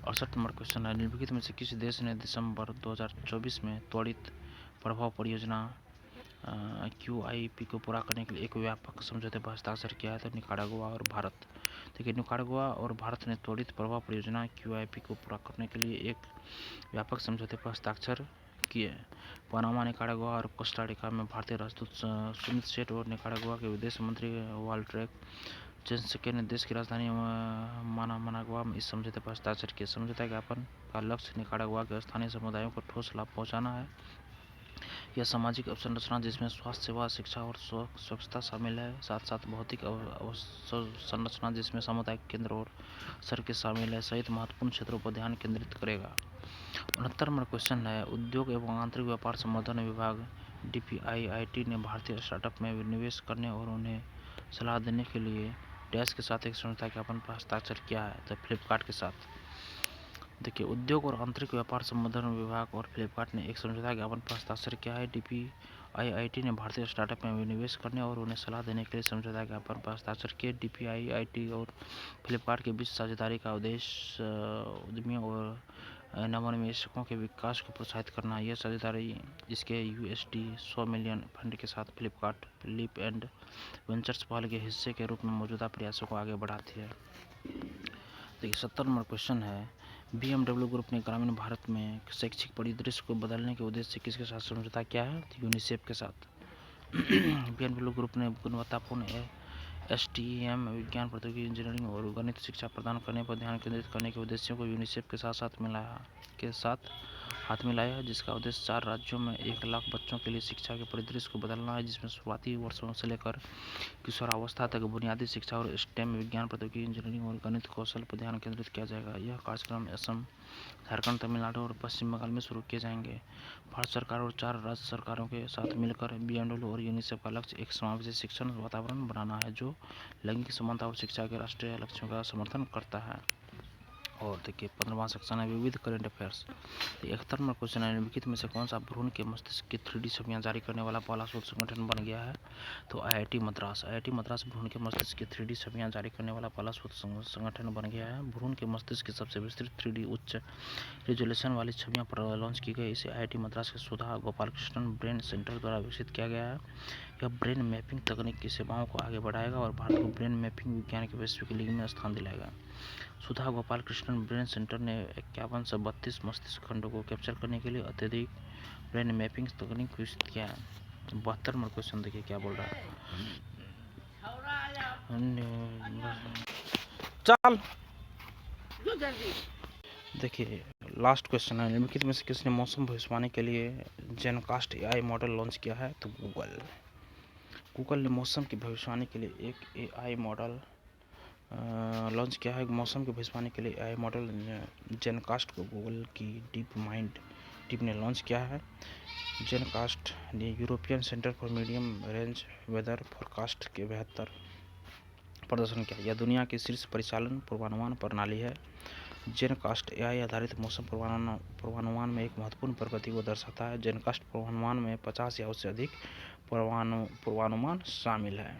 68 नंबर क्वेश्चन है, निम्नलिखित में से किस देश ने दिसंबर 2024 में त्वरित प्रभाव परियोजना QIP को पूरा करने के लिए एक व्यापक समझौते पर हस्ताक्षर किया है? तो निकारागुआ और भारत। देखिए, निकारागुआ और भारत ने त्वरित प्रभाव परियोजना QIP को पूरा करने के लिए एक व्यापक समझौते पर हस्ताक्षर किए। पनामा, निकारागुआ और कोस्टारिका में भारतीय राजदूत सुमित सेठ और निकारागुआ के विदेश मंत्री वाल्ट्रेक जेन्सेके ने देश की राजधानी मनागुआ में इस समझौते पर हस्ताक्षर किए। समझौता ज्ञापन का लक्ष्य निकारागुआ के स्थानीय समुदायों को ठोस लाभ पहुंचाना है। यह सामाजिक अवसंरचना जिसमें स्वास्थ्य सेवा, शिक्षा और स्वच्छता शामिल है, साथ साथ भौतिक अवसंरचना जिसमें सामुदायिक केंद्र और सड़कें शामिल है, सहित महत्वपूर्ण क्षेत्रों पर ध्यान केंद्रित करेगा। 69 नंबर क्वेश्चन है, उद्योग एवं आंतरिक व्यापार संवर्धन विभाग DPIIT ने भारतीय स्टार्टअप में निवेश करने और उन्हें सलाह देने के लिए डैश के साथ एक समझौता ज्ञापन पर हस्ताक्षर किया है? तो फ्लिपकार्ट के साथ। देखिए, उद्योग और आंतरिक व्यापार संवर्धन विभाग और फ्लिपकार्ट ने एक समझौता ज्ञापन पर हस्ताक्षर किया है। DPIIT ने भारतीय स्टार्टअप में निवेश करने और उन्हें सलाह देने के लिए समझौता ज्ञापन पर हस्ताक्षर किए। DPIIT और फ्लिपकार्ट के बीच साझेदारी का उद्देश्य उद्यमियों और नवोन्मेषकों के विकास को प्रोत्साहित करना। यह साझेदारी इसके $100 मिलियन फंड के साथ फ्लिपकार्ट लीप एंड वेंचर्स पहल के हिस्से के रूप में मौजूदा प्रयासों को आगे बढ़ाती है। देखिए, 70 नंबर क्वेश्चन है, BMW ग्रुप ने ग्रामीण भारत में शैक्षिक परिदृश्य को बदलने के उद्देश्य से किसके साथ समझौता किया है? तो यूनिसेफ के साथ। BMW ग्रुप ने गुणवत्तापूर्ण STEM विज्ञान, प्रौद्योगिकी, इंजीनियरिंग और गणित शिक्षा प्रदान करने पर ध्यान केंद्रित करने के उद्देश्यों को यूनिसेफ के साथ हाथ मिलाया है, जिसका उद्देश्य 4 राज्यों में 1 लाख बच्चों के लिए शिक्षा के परिदृश्य को बदलना है, जिसमें शुरुआती वर्षों से लेकर किशोरावस्था तक बुनियादी शिक्षा और STEM विज्ञान, प्रौद्योगिकी, इंजीनियरिंग और गणित कौशल पर ध्यान केंद्रित किया जाएगा। यह कार्यक्रम असम, झारखंड, तमिलनाडु और पश्चिम बंगाल में शुरू किए जाएंगे। भारत सरकार और 4 राज्य सरकारों के साथ मिलकर BMW और यूनिसेफ का लक्ष्य एक समावेशी शिक्षण वातावरण बनाना है जो लैंगिक समानता और शिक्षा के राष्ट्रीय लक्ष्यों का समर्थन करता है। और देखिए, 15वां सेक्शन है, विविध करंट अफेयर्स। 71 नंबर क्वेश्चन है, निम्नलिखित में से कौन सा भ्रूण के मस्तिष्क की 3D छवियां जारी करने वाला पहला शोध संगठन बन गया है? तो IIT मद्रास। IIT मद्रास भ्रूण के मस्तिष्क की 3D छवियां जारी करने वाला पहला शोध संगठन बन गया है। भ्रूण के मस्तिष्क की सबसे विस्तृत 3D उच्च रेजोल्यूशन वाली छवियां पर लॉन्च की गई। इसे IIT मद्रास के सुधा गोपालकृष्णन ब्रेन सेंटर द्वारा विकसित किया गया है। यह ब्रेन मैपिंग तकनीक की सेवाओं को आगे बढ़ाएगा और भारत को ब्रेन मैपिंग विज्ञान के वैश्विक लीग में स्थान दिलाएगा। सुधा गोपालकृष्णन ब्रेन सेंटर ने 51 से 32 मस्तिष्क खंडों को कैप्चर करने के लिए अत्यधिक ब्रेन मैपिंग तकनीक विकसित किया है। 72 नंबर क्वेश्चन देखिए क्या बोल रहा है। चल देखिए, लास्ट क्वेश्चन है, निम्नलिखित में से किसने मौसम भविष्यवाणी के लिए जेनकास्ट AI मॉडल लॉन्च किया है? तो गूगल ने मौसम की भविष्यवाणी के लिए एक AI मॉडल लॉन्च किया है। मौसम की भविष्यवाणी के लिए AI मॉडल जेनकास्ट को गूगल की डीप माइंड टीम ने लॉन्च किया है। जेनकास्ट ने European Centre for Medium Range Weather Forecast के बेहतर प्रदर्शन किया। यह दुनिया की शीर्ष परिचालन पूर्वानुमान प्रणाली है। जेनकास्ट AI आधारित मौसम पूर्वानुमान में एक महत्वपूर्ण प्रगति को दर्शाता है। जेनकास्ट पूर्वानुमान में 50 या उससे अधिक पूर्वानुमान शामिल है।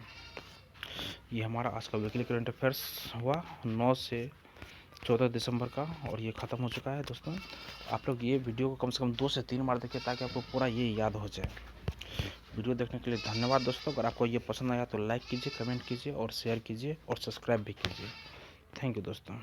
ये हमारा आज का वीकली करंट अफेयर्स हुआ 9 से 14 दिसंबर का, और ये ख़त्म हो चुका है। दोस्तों, आप लोग ये वीडियो को कम से कम 2 से 3 बार देखें ताकि आपको पूरा ये याद हो जाए। वीडियो देखने के लिए धन्यवाद दोस्तों। अगर आपको ये पसंद आया तो लाइक कीजिए, कमेंट कीजिए और शेयर कीजिए और सब्सक्राइब भी कीजिए। थैंक यू दोस्तों।